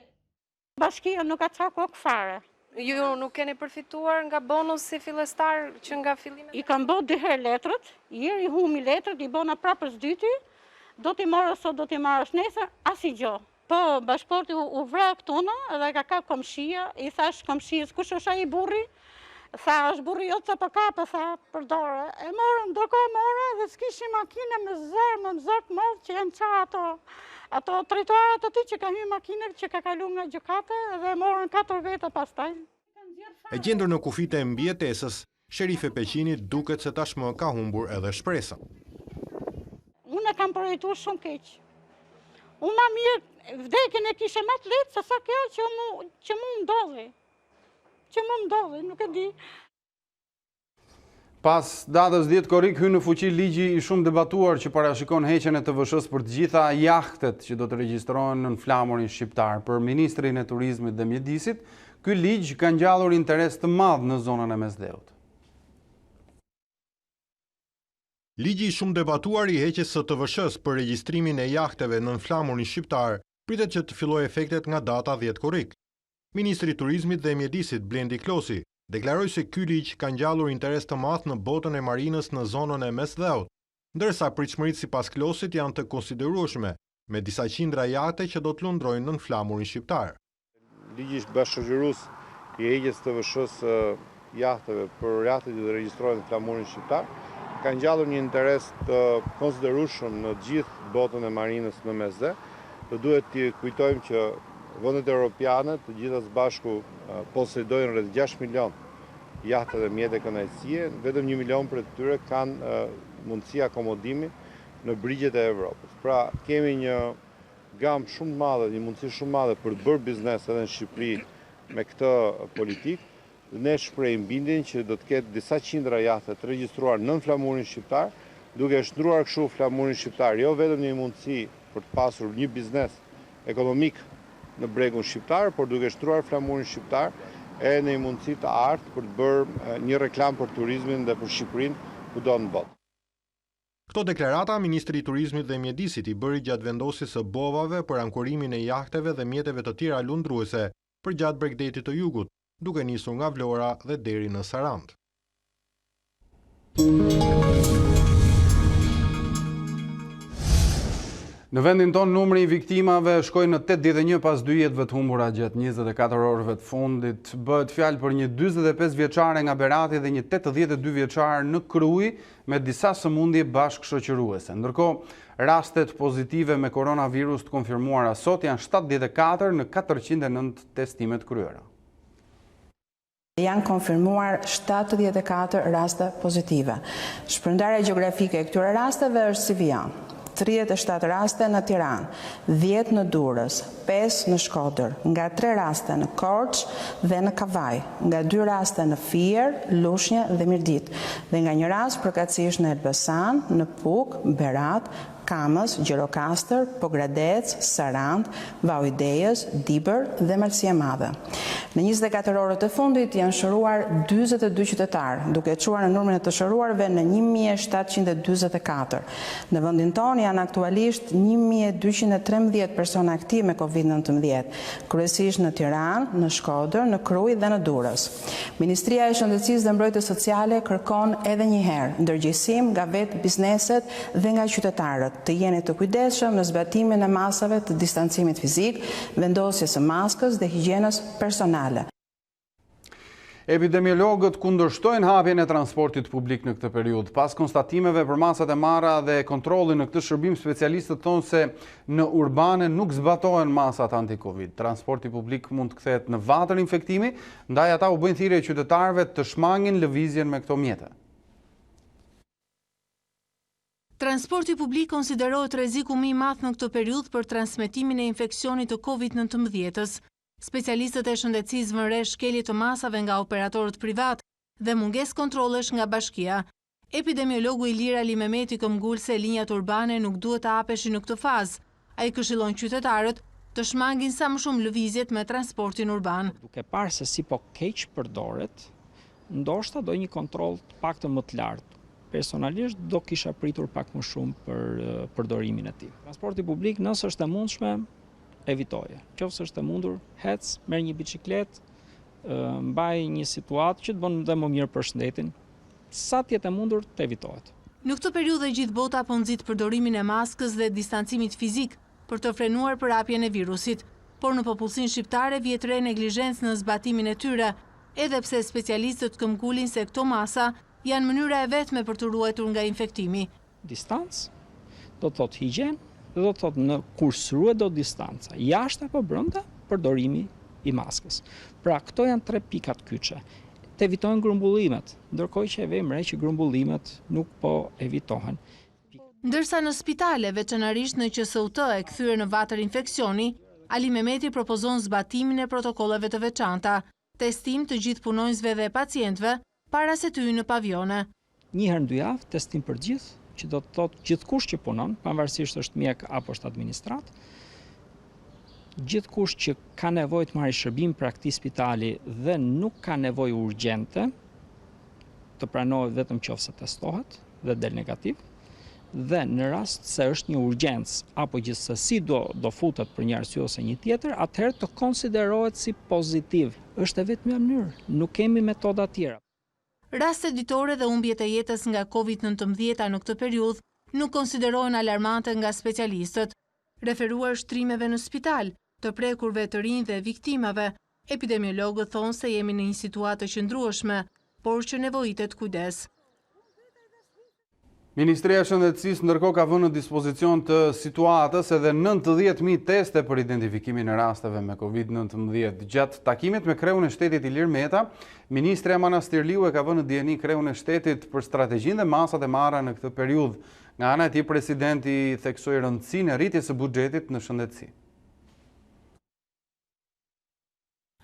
Bashkia nuk ka qa kokë fare. Ju nuk keni përfituar nga bonusi fillestar që nga fillimi? I kam bë 2 herë letrët, i humi letrët, i bona prapës dyti, do t'i marrë sot, do t'i marrësh nesër, asgjë. Po bashkëporti u vra këtuna edhe ka kap komshia, i thash komshies kush është ai burri? Tha, është burri jotë sa për kapë, tha, për dore. E morën, dhe s'kishi makine me zërë të modhë që janë qa ato trituarat të ty që ka hy makine që ka kalu nga gjykate dhe morën 4 vete pastaj. E gjendur në kufite e mbijetesës, Sherife Peqini duket se tashmë ka humbur edhe shpresën. Unë e kam përjetuar shumë keq. Unë ma mirë vdekjen e kishe më të lehtë se sa kjo që mu ndodhi. Nuk e di. Pas datës 10 korrik hynë në fuqi ligji i shumë debatuar që parashikon heqjen e TVSH-s për të gjitha jahtet që do të regjistrohen në flamurin shqiptar. Për Ministrin e Turizmit dhe Mjedisit, ky ligj ka ngjallur interes të madh në zonën e Mesdheut. Ligji i shumë debatuar i heqjes së TVSH-s për regjistrimin e jahteve në flamurin shqiptar pritet që të fillojë efektet nga data 10 korrik. Ministri i Turizmit dhe Mjedisit Blendi Klosi deklaroi se ky ligj ka ngjallur interes të madh në botën e marinës në zonën e Mesdheut, ndërsa pritshmëritë sipas Klosit janë të konsiderueshme, me disa qindra jahte që do të lundrojnë nën flamurin shqiptar. Ligji bashkëshoqërues i heqjes të VSH-s jahteve për jahtet që regjistrohen në flamurin shqiptar ka ngjallur një interes të konsiderueshëm në gjithë botën e marinës në mesdhe. Dhe duhet të kujtojmë që vendet europiane të gjitha së bashku posedojnë rreth 6 milion jahte dhe mjete kënaqësie, vetëm 1 milion për tyre kanë mundësi akomodimi në brigjet e Evropës. Pra kemi një gamë shumë madhe, një mundësi shumë madhe për të bërë biznes edhe në Shqipëri me këtë politikë. Ne shprehim bindjen që do të ketë disa qindra jahte të regjistruar nën flamurin shqiptar, duke shtruar kështu flamurin shqiptar jo vetëm një mundësi për të pasur një biznes ekonomik në bregun shqiptar, por duke shtruar flamurin shqiptar e në një mundësi të artë për të bërë një reklam për turizmin dhe për Shqipërinë kudo në botë. Këto deklarata Ministri i Turizmit dhe Mjedisit i bëri gjatë vendosjes së bovave për ankorimin e jahteve dhe mjeteve të tjera lundruese për gjatë Bregdetit të Jugut, duke nisur nga Vlora dhe deri në Sarandë. Në vendin tonë, numri i viktimave shkoi në 81 pas 2 jetëve të humbura gjatë 24 orëve të fundit. Bëhet fjalë për një 45 vjeçare nga Berati dhe një 82 vjeçar në Krujë me disa sëmundje bashkëshoqëruese. Ndërkohë, rastet pozitive me koronavirus të konfirmuara sot janë 74 në 409 testimet kryera. Janë konfirmuar 74 raste pozitive. Shpërndarja gjeografike e këtyre rasteve është si vijan: 37 raste në Tiranë, 10 në Durrës, 5 në Shkodër, nga 3 raste në Korçë dhe në Kavaj, nga 2 raste në Fier, Lushnjë dhe Mirdit, dhe nga një rast përkatësisht në Elbasan, në Puk, Berat, Kamës, Gjirokastër, Pogradec, Sarandë, Vaujdejes, Dibër dhe Malësia Madhe. Në 24 orët e fundit janë shëruar 42 qytetarë, duke çuar në numrin e të shëruarve në 1744. Në vendin tonë janë aktualisht 1213 persona aktiv me COVID-19, kryesisht në Tiranë, në Shkodër, në Krujë dhe në Durrës. Ministria e Shëndetësisë dhe Mbrojtjes Sociale kërkon edhe një herë ndërgjegjësim nga vetë bizneset dhe nga qytetarët të jeni të kujdesshëm në zbatimin e masave të distancimit fizik, vendosjes së maskës dhe higjienës personale. Epidemiologët kundërshtojnë hapjen e transportit publik në këtë periudhë. Pas konstatimeve për masat e marra dhe kontrolli në këtë shërbim, specialistët thonë se në urbane nuk zbatohen masat anti-Covid. Transporti publik mund të kthehet në vatër infektimi, ndaj ata u bëjnë thirrje qytetarëve të shmangin lëvizjen me këto mjete. Transporti publik konsiderohet rreziku më i madh në këtë periudhë për transmetimin e infeksionit të COVID-19-s. Specialistët e shëndetësisë vënë re shkelje të masave nga operatorët privat dhe mungesë kontrollesh nga bashkia. Epidemiologu Ilir Ali Mehmeti këmbgul se linjat urbane nuk duhet të hapeshin në këtë fazë. Ai këshillon qytetarët të shmangin sa më shumë lëvizjet me transportin urban. Duke parë se si po keq përdoret, ndoshta do një kontroll të paktën më të lartë. Personalisht do kisha pritur pak më shumë për përdorimin e tij. Transporti publik, nëse është e mundshme, evitoje. Nëse është e mundur, hec, merr një biçikletë, mbaj një situatë që të bën dhe më mirë për shëndetin. Sa të jetë e mundur, të evitohet. Në këtë periudhë gjithë bota po nxit përdorimin e maskës dhe distancimit fizik për të frenuar përhapjen e virusit, por në popullsinë shqiptare vjet re neglizhencë në zbatimin e tyre, edhe pse specialistët këmbgulin se këto masa janë mënyra e vetme për të ruajtur nga infektimi. Distancë do të thotë higjen, dhe do të thotë në kur shruhet do distanca, jashtë apo brenda, përdorimi i maskës. Pra këto janë 3 pikat kyçe. Të evitojnë grumbullimet, ndërkohë që e vëmë re që grumbullimet nuk po evitohen. Ndërsa në spitale, veçanërisht në QSUT e kthyer në vatër infeksioni, Ali Mehmeti propozon zbatimin e protokolleve të veçanta, testim të gjithë punonjësve dhe pacientëve, para se të hyjnë në pavione. Një herë në 2 javë, testim për gjithë, që do të thotë gjithkush që punon, pavarësisht është mjek apo është administrat, gjithkush që ka nevojë të marrë shërbim për këtij spitali dhe nuk ka nevojë urgjente, të pranohet vetëm nëse testohet dhe del negativ, dhe në rast se është një urgjencë apo gjithsesi do futet për një arsye ose një tjetër, atëherë të konsiderohet si pozitiv. Është e vetmja mënyrë, nuk kemi metoda tjera. Rastet ditore dhe humbjet e jetës nga COVID-19 në këtë periudhë nuk konsiderojnë alarmante nga specialistët, referuar shtrimeve në spital, të prekurve të rinj dhe viktimave. Epidemiologët thonë se jemi në një situatë të qëndrueshme, por që nevojitet kujdes. Ministria e Shëndetësisë ndërkohë ka vënë në dispozicion të situatës edhe 90.000 teste për identifikimin e rasteve me COVID-19. Gjatë takimit me kreun e shtetit Ilir Meta, Ministrja Manastirliu e ka vënë në dieni kreun e shtetit për strategjinë dhe masat e marra në këtë periudhë. Nga ana e tij, presidenti theksoi rëndësinë e rritjes së buxhetit në shëndetësi.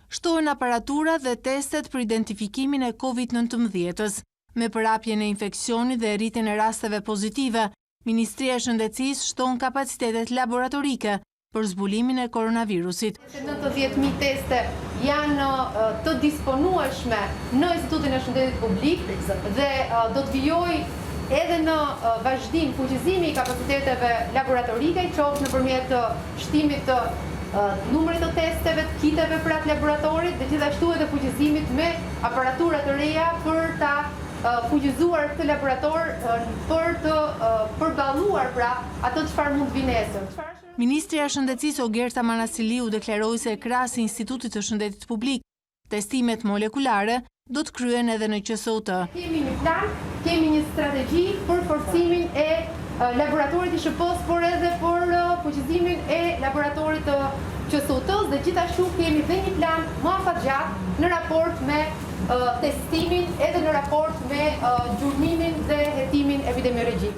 Shtohen aparatura dhe testet për identifikimin e COVID-19-s. Me përhapjen e infeksionit dhe rritjen e rasteve pozitive, Ministria e Shëndetësisë shton kapacitetet laboratorike për zbulimin e koronavirusit. 90.000 teste janë të disponueshme në Institutin e Shëndetit Publik dhe do të vijojë edhe në vazhdim fuqizimi i kapaciteteve laboratorike, qoftë nëpërmjet shtimit të numrit të testeve, të kiteve për atë laboratorit dhe gjithashtu edhe fuqizimit me aparatura të reja për ta fuqizuar këtë laborator për të përballuar pra ato çfarë mund vi nesër. Ministrja e Shëndetësisë Ogerta Manasiliu deklaroi se krahas Institutit të Shëndetit Publik, testimet molekulare do të kryen edhe në QSUT. Kemi një plan, kemi një strategji për forcimin e laboratorit i SHP-s, por edhe për fuqizimin e laboratorit të QSUT-s dhe gjithashtu kemi dhe një plan më afatgjatë në raport me testimin edhe në raport me gjurmimin dhe hetimin epidemiologjik.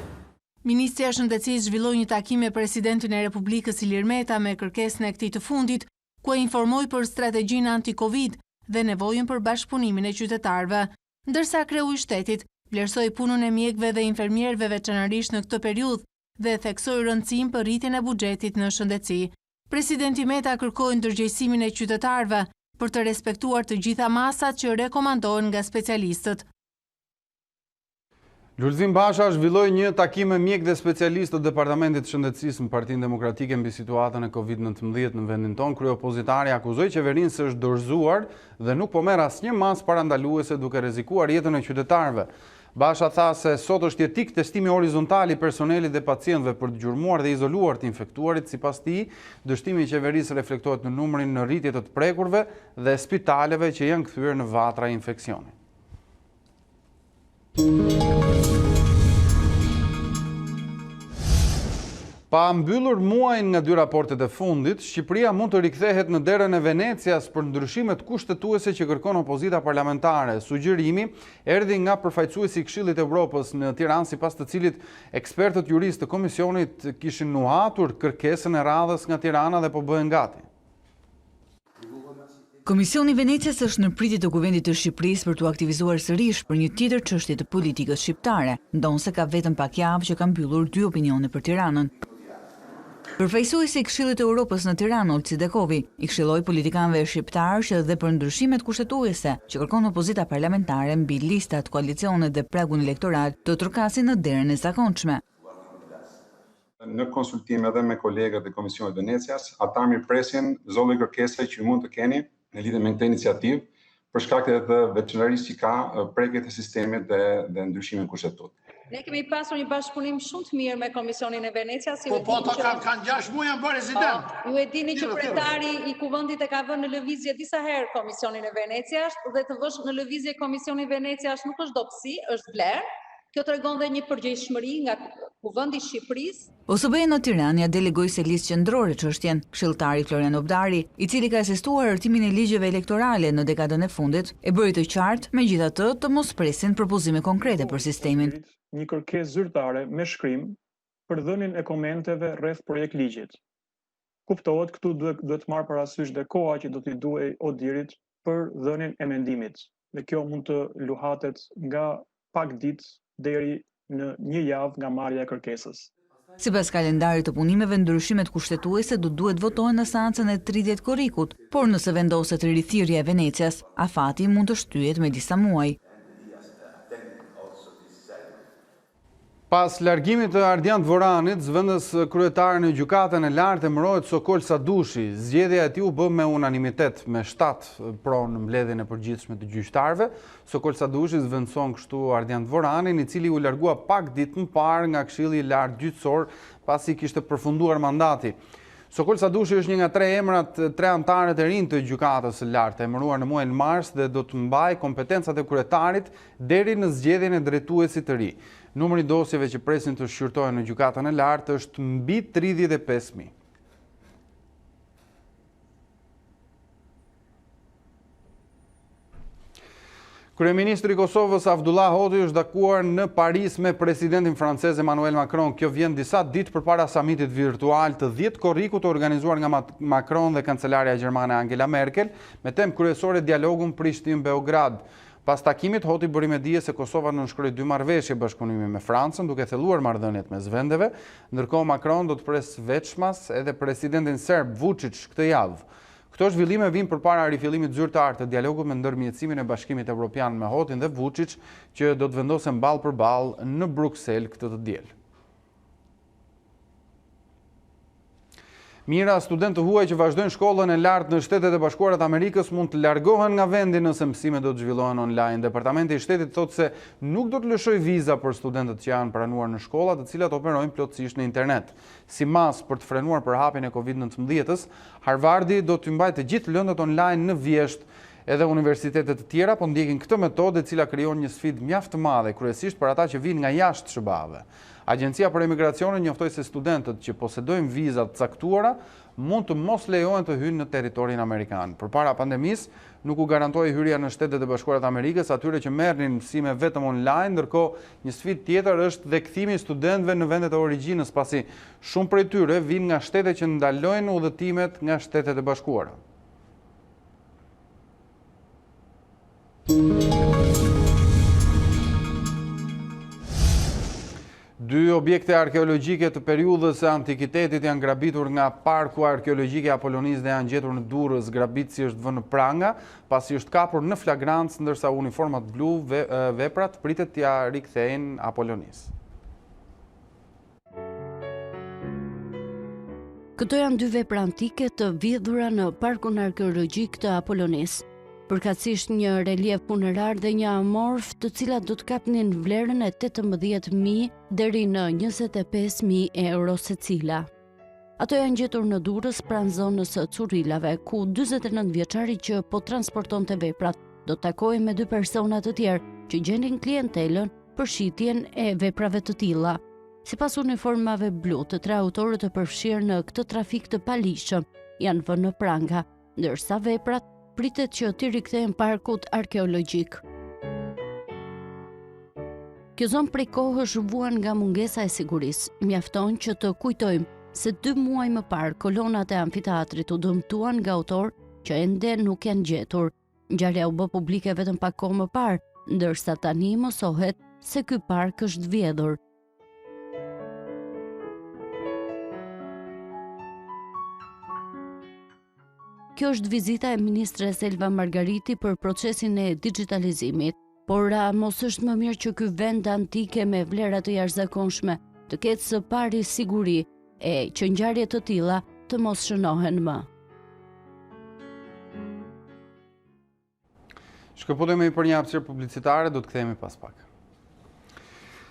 Ministria e Shëndetësisë zhvilloi një takim me presidentin e Republikës Ilir Meta me kërkesën e këtij të fundit, ku e informoi për strategjinë anti-Covid dhe nevojën për bashkëpunimin e qytetarëve, ndërsa kreu i shtetit vlerësoi punën e mjekëve dhe infermierëve veçanërisht në këtë periudhë dhe theksoi rëndësinë për rritjen e buxhetit në shëndetësi. Presidenti Meta kërkoi ndërgjegjësimin e qytetarëve për të respektuar të gjitha masat që rekomandohen nga specialistët. Lulzim Basha zhvilloi një takim me mjekë dhe specialistë të Departamentit të Shëndetësisë në Partinë Demokratike mbi situatën e COVID-19 në vendin tonë. Kryeopozitari akuzoi qeverinë se është dorëzuar dhe nuk po merr asnjë masë parandaluese duke rrezikuar jetën e qytetarëve. Basha tha se sot është jetik testimi horizontal i personelit dhe pacientëve për të gjurmuar dhe izoluar të infektuarit. Sipas tij, dështimi i qeverisë reflektohet në numrin në rritje të prekurve dhe spitaleve që janë kthyer në vatra infeksioni. Pa mbyllur muajin nga 2 raportet e fundit, Shqipëria mund të rikthehet në derën e Venecias për ndryshimet kushtetuese që kërkon opozita parlamentare. Sugjerimi erdhi nga përfaqësuesi i Këshillit të Evropës në Tiranë, sipas të cilit ekspertët juristë të komisionit kishin nuhatur kërkesën e radhës nga Tirana dhe po bëhen gati. Komisioni Venecias është në pritje të Kuvendit të Shqipërisë për të aktivizuar sërish për një tjetër çështje të politikës shqiptare, ndonse ka vetëm pak javë që ka mbyllur 2 opinione për Tiranën. Përfaqësuesi i Këshillit të Evropës në Tiranë, Olci Dekovi, i këshilloi politikanëve shqiptarë që dhe për ndryshimet kushtetuese që kërkon opozita parlamentare mbi listat, koalicionet dhe pragun elektoral të trokasin në derën e zakonshme. Në konsultime edhe me kolegët e Komisionit Venecias, ata mirëpresin çdo lloj kërkese që mund të keni në lidhje me këtë iniciativë, për shkak të veçanërisë që ka prekjet e sistemit dhe ndryshimin kushtetues. Ne kemi pasur një bashkëpunim shumë të mirë me Komisionin e Venecias. Po, kanë 6 muaj janë bërë rezident. Ju e dini që kryetari i Kuvendit e ka vënë në lëvizje disa herë Komisionin e Venecias dhe të vësh në lëvizje Komisionin e Venecias nuk është dobësi, është vlerë. Kjo tregon dhe një përgjegjësish nga Kuvendi i Shqipërisë. OSB-ja në Tiranë ja delegoi selisë qendrore çështjen. Këshilltari Florian Obdari, i cili ka asistuar hartimin e ligjeve elektorale në dekadën e fundit, e bëri të qartë megjithatë të mos presin propozime konkrete për sistemin. Një kërkesë zyrtare me shkrim për dhënien e komenteve rreth projekt ligjit. Kuptohet këtu duhet marrë parasysh dhe koha që do t'i duhej Odirit për dhënien e mendimit. Dhe kjo mund të luhatet nga pak ditë deri në 1 javë nga marrja e kërkesës. Sipas kalendarit të punimeve, ndryshimet kushtetuese do duhet votohen në seancën e 30 korrikut, por nëse vendoset rithirja e Venecias, afati mund të shtyhet me disa muaj. Pas largimit të Ardian Dvoranit, zëvendës kryetare në gjykatën e lartë emërohet Sokol Sadushi. Zgjedhja e tij u bë me unanimitet, me 7 pronë në mbledhjen e përgjithshme të gjyqtarëve. Sokol Sadushi zvendëson kështu Ardian Dvoranin, i cili u largua pak ditë më parë nga Këshilli i Lartë Gjyqësor, pasi kishte përfunduar mandati. Sokol Sadushi është një nga 3 emrat, 3 antarët e rinj të gjykatës së lartë, emëruar në muajin mars dhe do të mbajë kompetencat e kryetarit deri në zgjedhjen e drejtuesit të ri. Numri i dosjeve që presin të shqyrtohen në gjykatën e lartë është mbi 35.000. Kryeministri i Kosovës Abdullah Hoti është takuar në Paris me presidentin francez Emmanuel Macron. Kjo vjen disa ditë përpara samitit virtual të 10 korrikut të organizuar nga Macron dhe kancelarja gjermane Angela Merkel, me temë kryesore dialogun Prishtinë-Beograd. Pas takimit, Hoti bëri me dije se Kosova nënshkroi 2 marrëveshje bashkëpunimi me Francën, duke thelluar marrëdhëniet mes vendeve, ndërkohë Macron do të pres veçmas edhe presidentin serb Vučić këtë javë. Këto zhvillime vijnë përpara rifillimit zyrtar të dialogut me ndërmjetësimin e Bashkimit Evropian me Hotin dhe Vučić, që do të vendosen ballë për ballë në Bruksel këtë të diel. Mira studentë të huaj që vazhdojnë shkollën e lartë në Shtetet e Bashkuara të Amerikës mund të largohen nga vendi nëse mësimet do të zhvillohen online. Departamenti i Shtetit thotë se nuk do të lëshojë viza për studentët që janë pranuar në shkolla, të cilat operojnë plotësisht në internet. Si mas për të frenuar përhapjen e COVID-19-s, Harvardi do të mbajë të gjithë lëndët online në vjesht. Edhe universitetet të tjera po ndjekin këtë metodë, e cila krijon një sfidë mjaft të madhe, kryesisht për ata që vijnë nga jashtë SBA-ve. Agjencia për Emigracionin njoftoi se studentët që posedojnë viza të caktuara mund të mos lejohen të hyjnë në territorin amerikan. Përpara pandemisë, nuk u garantoi hyrja në Shtetet e Bashkuara të Amerikës atyre që merrnin mësime vetëm online, ndërkohë një sfidë tjetër është dhe kthimi i studentëve në vendet e origjinës, pasi shumë prej tyre vijnë nga shtete që ndalojnë udhëtimet nga Shtetet e Bashkuara. Dy objekte arkeologjike të periudhës së antikitetit janë grabitur nga Parku Arkeologjik i Apolonisë dhe janë gjetur në Durrës. Grabitësi është vënë në pranga pasi është kapur në flagrancë, ndërsa uniformat blu veprat pritet t'ia rikthejnë Apolonisë. Këto janë 2 vepra antike të vidhura në Parkun Arkeologjik të Apolonisë. Përkatësisht një relief funerar dhe një amorf, të cilat do të kapnin vlerën e 18.000 deri në 25.000 euro secila. Ato janë gjetur në Durrës pranë zonës së Currilave, ku 49 vjeçari që po transportonte veprat do të takojë me 2 persona të tjerë që gjenin klientelën për shitjen e veprave të tilla. Sipas uniformave blu, të 3 autorët të përfshirë në këtë trafik të paligjshëm janë vënë në pranga, ndërsa veprat pritet që t'i rikthehen parkut arkeologjik. Kjo zonë prej kohësh vuan nga mungesa e sigurisë. Mjafton që të kujtojmë se 2 muaj më parë kolonat e amfiteatrit u dëmtuan nga autor që ende nuk janë gjetur. Ngjarja u bë publike vetëm pak kohë më parë, ndërsa tani mosohet se ky park është vjedhur. Kjo është vizita e ministres Elva Margariti për procesin e digitalizimit, por mos është më mirë që ky vend antike me vlera të jashtëzakonshme të ketë së pari siguri e që ngjarje të tilla të mos shënohen më. Shkëputemi për një hapësirë publicitare, do të kthehemi pas pak.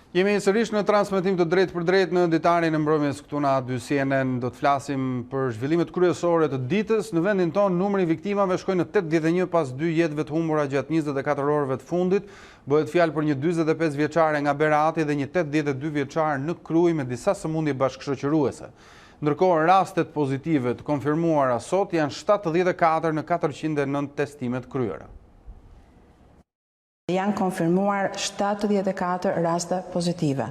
Jemi sërish në transmetim të drejt për drejt në Ditari në mbrëmjes këtu në A2CNN. Do të flasim për zhvillimet kryesore të ditës. Në vendin tonë, numri i viktimave shkoi në 81 pas 2 jetëve të humbura gjatë 24 orëve të fundit. Bëhet fjalë për një 45 vjeçare nga Berati dhe një 82 vjeçar në Krujë me disa sëmundje bashkëshoqëruese. Ndërkohë, rastet pozitive të konfirmuara sot janë 74 në 409 testimet kryera. Janë konfirmuar 74 raste pozitive.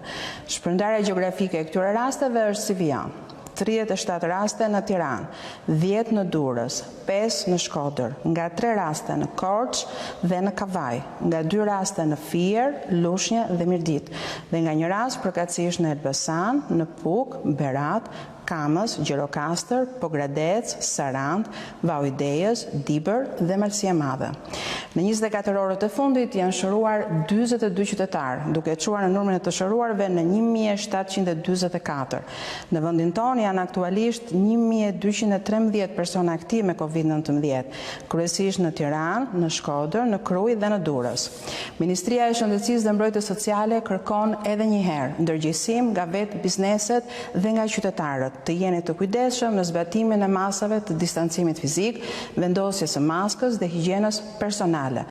Shpërndarja gjeografike e këtyre rasteve është si vjen: 37 raste në Tiranë, 10 në Durrës, 5 në Shkodër, nga 3 raste në Korçë dhe në Kavaj, nga 2 raste në Fier, Lushnjë dhe Mirdit, dhe nga një rast përkatësisht në Elbasan, në Puk, Berat, Kamës, Gjirokastër, Pogradec, Sarand, Vaujdejes, Dibër dhe Malësia Madhe. Në 24 orët e fundit janë shëruar 42 qytetarë, duke çuar në numrin e të shëruarve në 1744. Në vendin tonë janë aktualisht 1213 persona aktiv me COVID-19, kryesisht në Tiranë, në Shkodër, në Krujë dhe në Durrës. Ministria e Shëndetësisë dhe Mbrojtjes Sociale kërkon edhe një herë ndërgjegjësim nga vetë bizneset dhe nga qytetarët të jeni të kujdesshëm në zbatimin e masave të distancimit fizik, vendosjes së maskës dhe higjienës personale.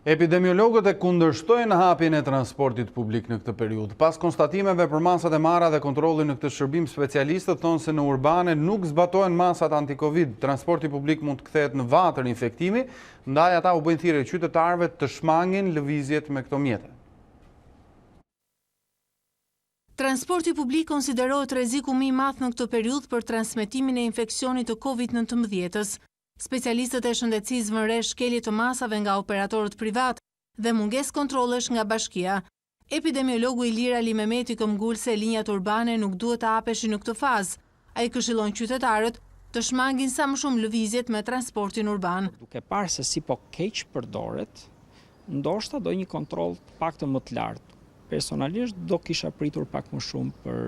Epidemiologët e kundërshtojnë hapjen e transportit publik në këtë periudhë. Pas konstatimeve për masat e marra dhe kontrollin në këtë shërbim, specialistët thonë se në urbane nuk zbatohen masat anti-Covid. Transporti publik mund të kthehet në vatër infektimi, ndaj ata u bëjnë thirrje qytetarëve të shmangin lëvizjet me këto mjete. Transporti publik konsiderohet rreziku më i madh në këtë periudhë për transmetimin e infeksionit të COVID-19-s. Specialistët e shëndetësisë vënë re shkelje të masave nga operatorët privat dhe mungesë kontrollesh nga bashkia. Epidemiologu Ilir Ali Mehmeti këmbgul se linjat urbane nuk duhet të hapeshin në këtë fazë. Ai këshillon qytetarët të shmangin sa më shumë lëvizjet me transportin urban. Duke parë se si po keq përdoret, ndoshta do një kontroll paktën më të lartë. Personalisht do kisha pritur pak më shumë për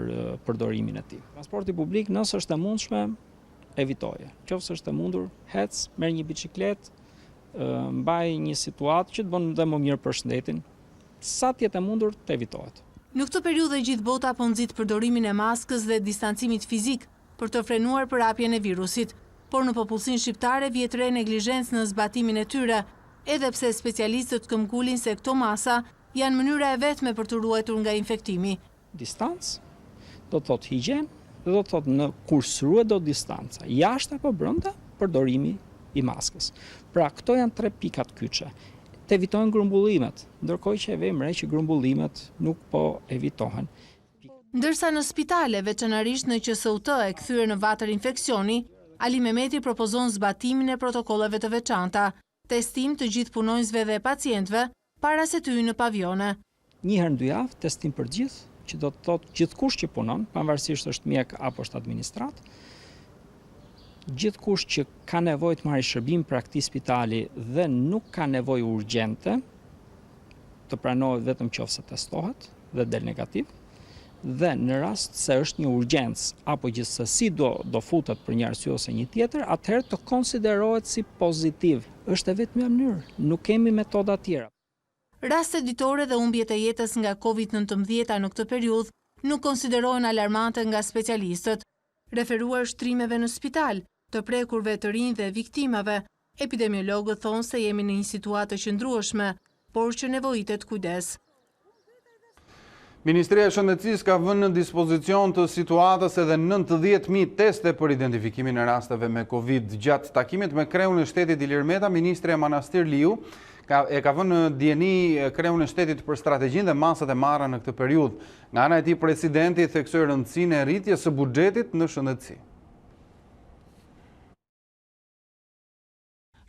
përdorimin e tij. Transporti publik, nëse është e mundshme, evitoje. Qoftë është e mundur, hec, merr një biçikletë, mbaj një situatë që të bën dhe më mirë për shëndetin. Sa të jetë e mundur, të evitohet. Në këtë periudhë gjithë bota po nxit përdorimin e maskës dhe distancimit fizik për të frenuar përhapjen e virusit, por në popullsinë shqiptare vjet re neglizhencë në zbatimin e tyre, edhe pse specialistët këmbgulin se këto masa janë mënyra e vetme për të ruajtur nga infektimi. Distancë, do të thotë higjen, dhe do të thotë në kur shruhet do distanca, jashtë apo brenda, përdorimi i maskës. Pra këto janë 3 pikat kyçe. Të evitojnë grumbullimet, ndërkohë që e vëmë re që grumbullimet nuk po evitohen. Ndërsa në spitale, veçanërisht në QSUT e kthyer në vatër infeksioni, Ali Mehmeti propozon zbatimin e protokolleve të veçanta, testim të gjithë punonjësve dhe pacientëve para se të hyjnë në pavione. Një herë në 2 javë testim për gjithë, që do të thotë gjithkush që punon, pavarësisht është mjek apo është administrat, gjithkush që ka nevojë të marrë shërbim për këtij spitali dhe nuk ka nevojë urgjente, të pranohet vetëm nëse testohet dhe del negativ, dhe në rast se është një urgjencë apo gjithsesi do futet për një arsye ose një tjetër, atëherë të konsiderohet si pozitiv. Është e vetmja mënyrë, nuk kemi metoda tjera. Rastet ditore dhe humbjet e jetës nga COVID-19 në këtë periudhë nuk konsiderohen alarmante nga specialistët. Referuar shtrimeve në spital, të prekurve të rinj dhe viktimave, epidemiologët thonë se jemi në një situatë të qëndrueshme, por që nevojitet kujdes. Ministria e Shëndetësisë ka vënë në dispozicion të situatës edhe 90.000 teste për identifikimin e rasteve me Covid. Gjatë takimit me kreun e shtetit Ilir Meta, Ministri e Manastir Liu ka vënë në dieni kreun e shtetit për strategjinë dhe masat e marra në këtë periudhë. Nga ana e tij, presidenti theksoi rëndësinë e rritjes së buxhetit në shëndetësi.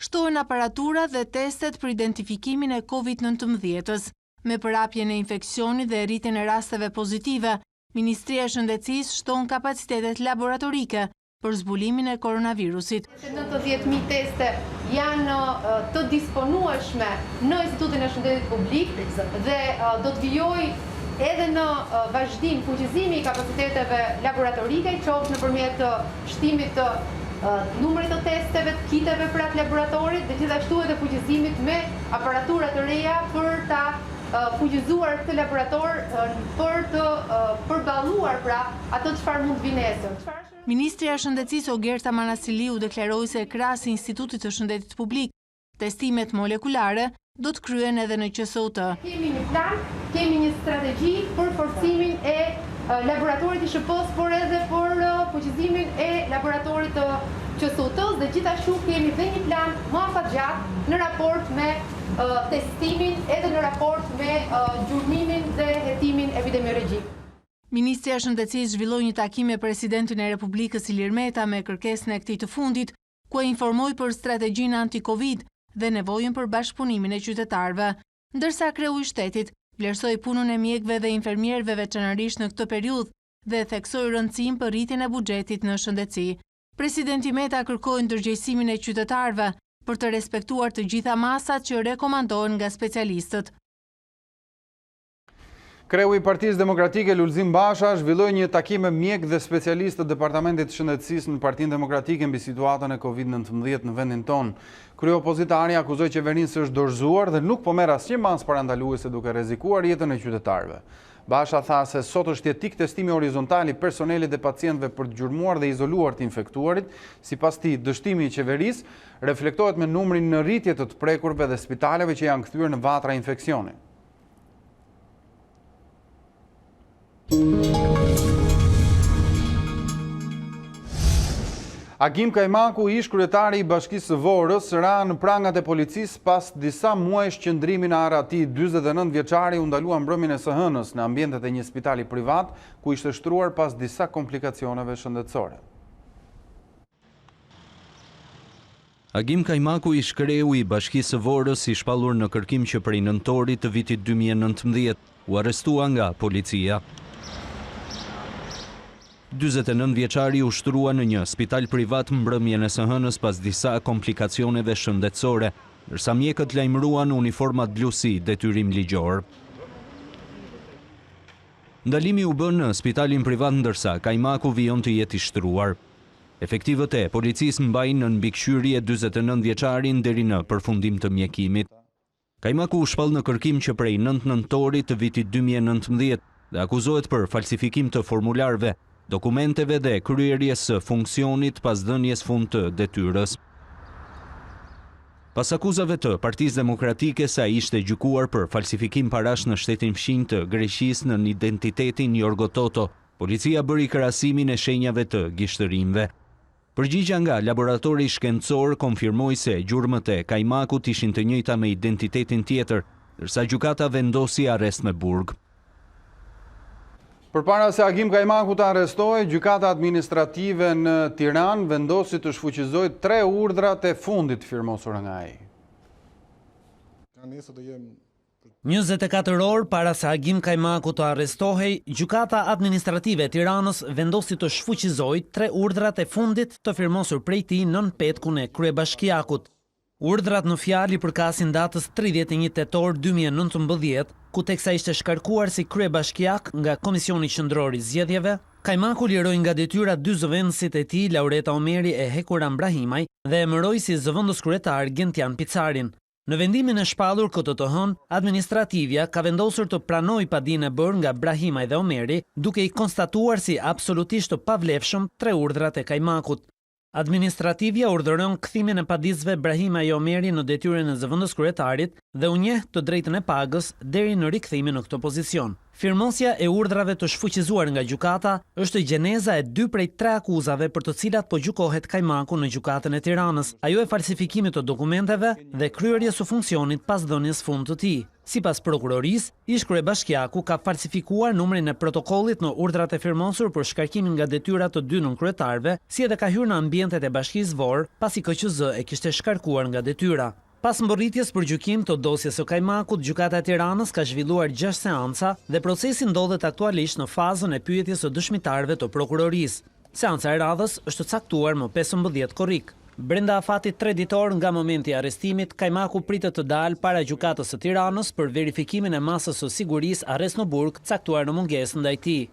Shtohen aparatura dhe testet për identifikimin e COVID-19-s. Me përhapjen e infeksionit dhe rritjen e rasteve pozitive, Ministria e Shëndetësisë shton kapacitetet laboratorike për zbulimin e koronavirusit. 90.000 teste janë të disponueshme në Institutin e Shëndetit Publik dhe do të vijojë edhe në vazhdim fuqizimi i kapaciteteve laboratorike, qoftë nëpërmjet shtimit të numrit të testeve, të kiteve për atë laboratorit dhe gjithashtu edhe fuqizimit me aparatura të reja për ta fuqizuar këtë laborator për të përballuar pra ato çfarë mund vi nesër. Ministria e Shëndetësisë Ogerta Manasiliu deklaroi se krahas Institutit të Shëndetit Publik, testimet molekulare do të kryen edhe në QSUT. Kemi një plan, kemi një strategji për forcimin e laboratorit i SHP-s, por edhe për fuqizimin e laboratorit të QSUT-s dhe gjithashtu kemi dhe një plan më afatgjatë në raport me testimin edhe në raport me gjurmimin dhe hetimin epidemiologjik. Ministria e Shëndetësisë zhvilloi një takim me presidentin e Republikës Ilir Meta me kërkesën e këtij të fundit, ku e informoi për strategjinë anti-Covid dhe nevojën për bashkëpunimin e qytetarëve, ndërsa kreu i shtetit vlerësoi punën e mjekëve dhe infermierëve veçanërisht në këtë periudhë dhe theksoi rëndësinë për rritjen e buxhetit në shëndetësi. Presidenti Meta kërkoi ndërgjegjësimin e qytetarëve për të respektuar të gjitha masat që rekomandohen nga specialistët. Kreu i Partisë Demokratike Lulzim Basha zhvilloi një takim me mjek dhe specialistë të Departamentit të Shëndetësisë në Partinë Demokratike mbi situatën e Covid-19 në vendin tonë. Kryeopozitari akuzoi qeverinë se është dorëzuar dhe nuk po merr asnjë masë parandaluese duke rrezikuar jetën e qytetarëve. Basha tha se sot është jetik testimi horizontal i personelit dhe pacientëve për të gjurmuar dhe izoluar të infektuarit. Sipas tij, dështimi i qeverisë reflektohet me numrin në rritje të prekurve dhe spitaleve që janë kthyer në vatra infeksioni. Agim Kajmaku, ish kryetari i Bashkisë së Vorrës, ra në prangat e policisë pas disa muajsh qëndrimi në arë ati. 49 vjeçari u ndalua mbrëmjen e së hënës në ambientet e një spitali privat, ku ishte shtruar pas disa komplikacioneve shëndetësore. Agim Kajmaku, ish kreu i Bashkisë së Vorrës, i shpallur në kërkim që prej nëntorit të vitit 2019, u arrestua nga policia. 49 vjeçari u shtrua në një spital privat mbrëmjen e së hënës pas disa komplikacioneve shëndetësore, ndërsa mjekët lajmëruan uniformat blusi detyrim ligjor. Ndalimi u bën në spitalin privat ndërsa Kajmaku vijon të jetë i shtruar. Efektivët e policisë mbajnë në mbikëqyrje 49 vjeçarin deri në përfundim të mjekimit. Kajmaku u shpall në kërkim që prej 9 nëntorit të vitit 2019 dhe akuzohet për falsifikim të formularve, dokumenteve dhe kryerjes së funksionit pas dhënies fund të detyrës. Pas akuzave të Partisë Demokratike se ai ishte gjykuar për falsifikim parash në shtetin fshinj të Greqisë në identitetin Jorgo Toto, policia bëri krahasimin e shenjave të gishtërimve. Përgjigja nga laboratori shkencor konfirmoi se gjurmët e Kajmakut ishin të njëjta me identitetin tjetër, ndërsa gjykata vendosi arrest me burg. Përpara se Agim Kajmaku të arrestohej, gjykata administrative në Tiranë vendosi të shfuqizojë 3 urdhrat e fundit firmosur nga ai. 24 orë para se Agim Kajmaku të arrestohej, gjykata administrative e Tiranës vendosi të shfuqizojë 3 urdhrat e fundit të firmosur prej tij nën petkun e kryebashkiakut. Urdhrat në fjalë përkasin datës 31 tetor 2019, ku teksa ishte shkarkuar si kryebashkiak nga Komisioni Qendror i Zgjedhjeve, Kajmaku liroi nga detyra 2 zëvendësit e tij, Laureta Omeri e Hekuran Brahimaj, dhe emëroi si zëvendës kryetar Gentian Picarin. Në vendimin e shpallur këtë të hënë, administrativja ka vendosur të pranojë padinë e bërë nga Brahimaj dhe Omeri, duke i konstatuar si absolutisht të pavlefshëm 3 urdhrat e Kajmakut. Administrativja urdhëron kthimin e padisëve Brahimaj e Omeri në detyrën e zëvendës kryetarit dhe u njeh të drejtën e pagës deri në rikthimin në këtë pozicion. Firmosja e urdhrave të shfuqizuar nga gjykata është gjeneza e 2 prej 3 akuzave për të cilat po gjykohet Kajmaku në gjykatën e Tiranës, ajo e falsifikimit të dokumenteve dhe kryerjes së funksionit pas dhënies fund të tij. Sipas prokurorisë, ish kryebashkiaku ka falsifikuar numrin e protokollit në urdhrat e firmosur për shkarkimin nga detyrat të 2 nënkryetarëve, si edhe ka hyrë në ambientet e Bashkisë Vorë, pasi KQZ e kishte shkarkuar nga detyra. Pas mborritjes për gjykim të dosjes së Kajmakut, gjykata e Tiranës ka zhvilluar 6 seanca dhe procesi ndodhet aktualisht në fazën e pyetjes së dëshmitarëve të prokurorisë. Seanca e radhës është caktuar më 15 korrik. Brenda afatit 3 ditor nga momenti i arrestimit, Kajmaku pritet të dalë para gjykatës së Tiranës për verifikimin e masës së sigurisë arrest në burg caktuar në mungesë ndaj tij.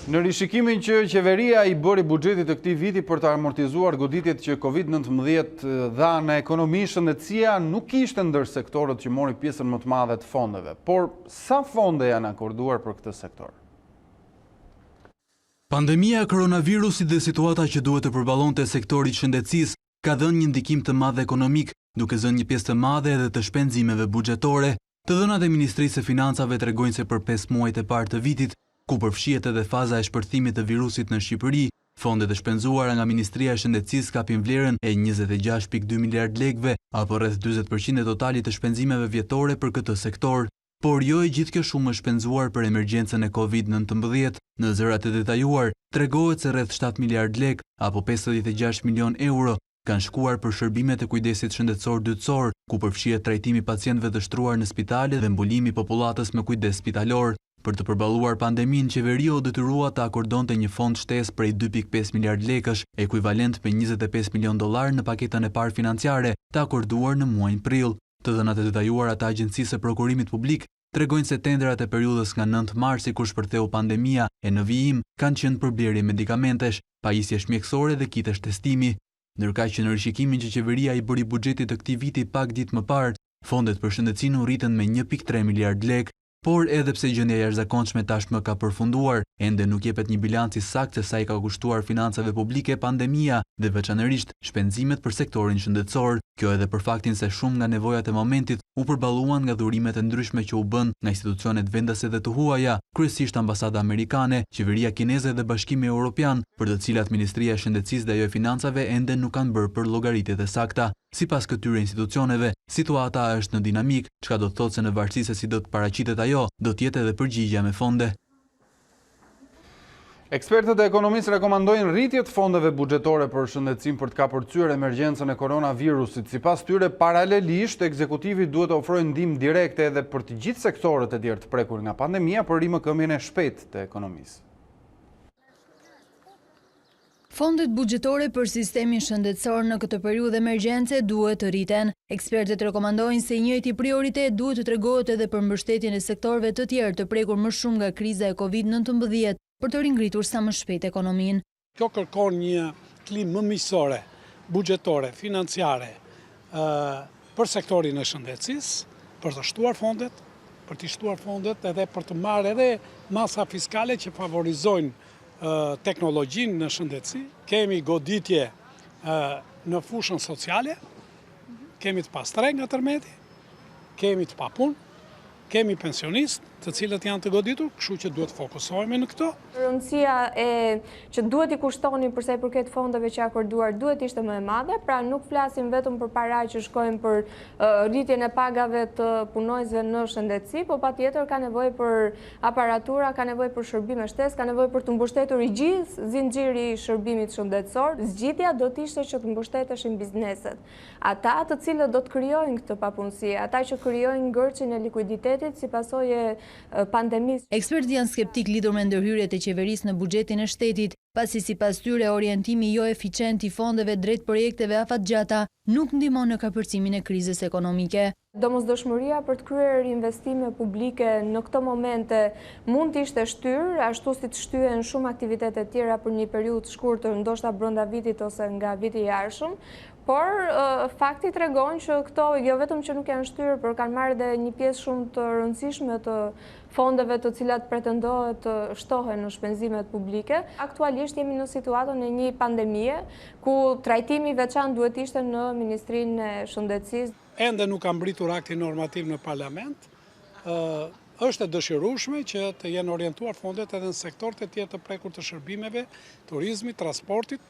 Në rishikimin që qeveria i bëri buxhetit të këtij viti për të amortizuar goditjet që Covid-19 dha në ekonomi, shëndetësia nuk ishte ndër sektorët që mori pjesën më të madhe të fondeve. Por sa fonde janë akorduar për këtë sektor? Pandemia e koronavirusit dhe situata që duhet të përballonte sektori i shëndetësisë ka dhënë një ndikim të madh ekonomik, duke zënë një pjesë të madhe edhe të shpenzimeve buxhetore. Të dhënat e Ministrisë së Financave tregojnë se për 5 muajt e parë të vitit, ku përfshihet edhe faza e shpërthimit të virusit në Shqipëri, fondet e shpenzuara nga Ministria e Shëndetësisë kapin vlerën e 26.2 miliard lekëve, apo rreth 40% e totalit të shpenzimeve vjetore për këtë sektor. Por jo e gjithë kjo shumë është shpenzuar për emergjencën e Covid-19. Në zërat e detajuar, tregohet se rreth 7 miliard lekë, apo 56 milion euro, kanë shkuar për shërbimet e kujdesit shëndetësor dytësor, ku përfshihet trajtimi pacientëve të shtruar në spitale dhe mbulimi popullatës me kujdes spitalor. Për të përballuar pandemin, qeveria u detyrua të akordonte një fond shtesë prej 2.5 miliard lekësh, ekuivalent me 25 milion dollar në paketën e parë financiare të akorduar në muajin prill. Të dhënat e detajuara të Agjencisë së Prokurimit Publik tregojnë se tendrat e periudhës nga 9 marsi kur shpërtheu pandemia e në vijim kanë qenë për blerje medikamentesh, pajisjesh mjekësore dhe kitesh testimi. Ndërkaq që në rishikimin që qeveria i bëri buxhetit të këtij viti pak ditë më parë, fondet për shëndetësinë u rritën me 1.3 miliard lekë, por edhe pse gjendja jashtëzakonshme tashmë ka përfunduar, ende nuk jepet një bilanc i saktë se sa i ka kushtuar financave publike pandemia dhe veçanërisht shpenzimet për sektorin shëndetësor. Kjo edhe për faktin se shumë nga nevojat e momentit u përballuan nga dhurimet e ndryshme që u bën nga institucionet vendase dhe të huaja, kryesisht ambasada amerikane, qeveria kineze dhe Bashkimi Evropian, për të cilat Ministria e Shëndetësisë dhe ajo e Financave ende nuk kanë bërë për llogaritjet e sakta. Sipas këtyre institucioneve, situata është në dinamik, çka do të thotë se në varësi se si do të paraqitet ajo, do të jetë edhe përgjigjja me fonde. Ekspertët e ekonomisë rekomandojnë rritje të fondeve buxhetore për shëndetësim për të kapërcyer emergjencën e koronavirusit. Sipas tyre, paralelisht ekzekutivi duhet të ofrojë ndihmë direkte edhe për të gjithë sektorët e tjerë të prekur nga pandemia për rimëkëmbjen e shpejtë të ekonomisë. Fondet buxhetore për sistemin shëndetësor në këtë periudhë emergjence duhet të rriten. Ekspertët rekomandojnë se njëjti prioritet duhet të tregohet edhe për mbështetjen e sektorëve të tjerë të prekur më shumë nga kriza e Covid-19 për të ringritur sa më shpejt ekonominë. Kjo kërkon një klimë më miqësore, buxhetore, financiare për sektorin e shëndetësisë, për të shtuar fondet edhe për të marrë edhe masa fiskale që favorizojnë teknologjinë në shëndetësi. Kemi goditje në fushën sociale, kemi të pastre nga tërmeti, kemi të papunë, kemi pensionistë të cilët janë të goditur, kështu që duhet fokusohemi në këto. Rëndësia që duhet i kushtoni përsa i përket fondeve që akorduar duhet ishte më e madhe, pra nuk flasim vetëm për para që shkojnë për rritjen e pagave të punojësve në shëndetësi, po patjetër ka nevojë për aparatura, ka nevojë për shërbime shtesë, ka nevojë për të mbështetur i gjithë zinxhiri i shërbimit shëndetësor. Zgjidhja do të ishte që të mbështeteshin bizneset. Ata të cilët do të krijojnë këtë papunësi, ata që krijojnë ngërçin e likuiditetit si pasojë pandemisë. Ekspertët janë skeptik lidhur me ndërhyrjet e qeverisë në buxhetin e shtetit, pasi sipas tyre orientimi jo eficient i fondeve drejt projekteve afatgjata nuk ndihmon në kapërcimin e krizës ekonomike. Domosdoshmëria për të kryer investime publike në këto momente mund të ishte shtyrë, ashtu si të shtyhen shumë aktivitete tjera për një periudhë të shkurtër, ndoshta brenda vitit ose nga viti i arshëm. Por fakti tregon që këto jo vetëm që nuk janë shtyrë, por kanë marrë dhe një pjesë shumë të rëndësishme të fondeve të cilat pretendohet të shtohen në shpenzimet publike. Aktualisht jemi në situatën e një pandemie ku trajtimi i veçantë duhet ishte në Ministrinë e Shëndetësisë. Ende nuk ka mbritur akti normativ në parlament. Është e dëshirueshme që të jenë orientuar fondet edhe në sektorët e tjerë të prekur të shërbimeve, turizmit, transportit,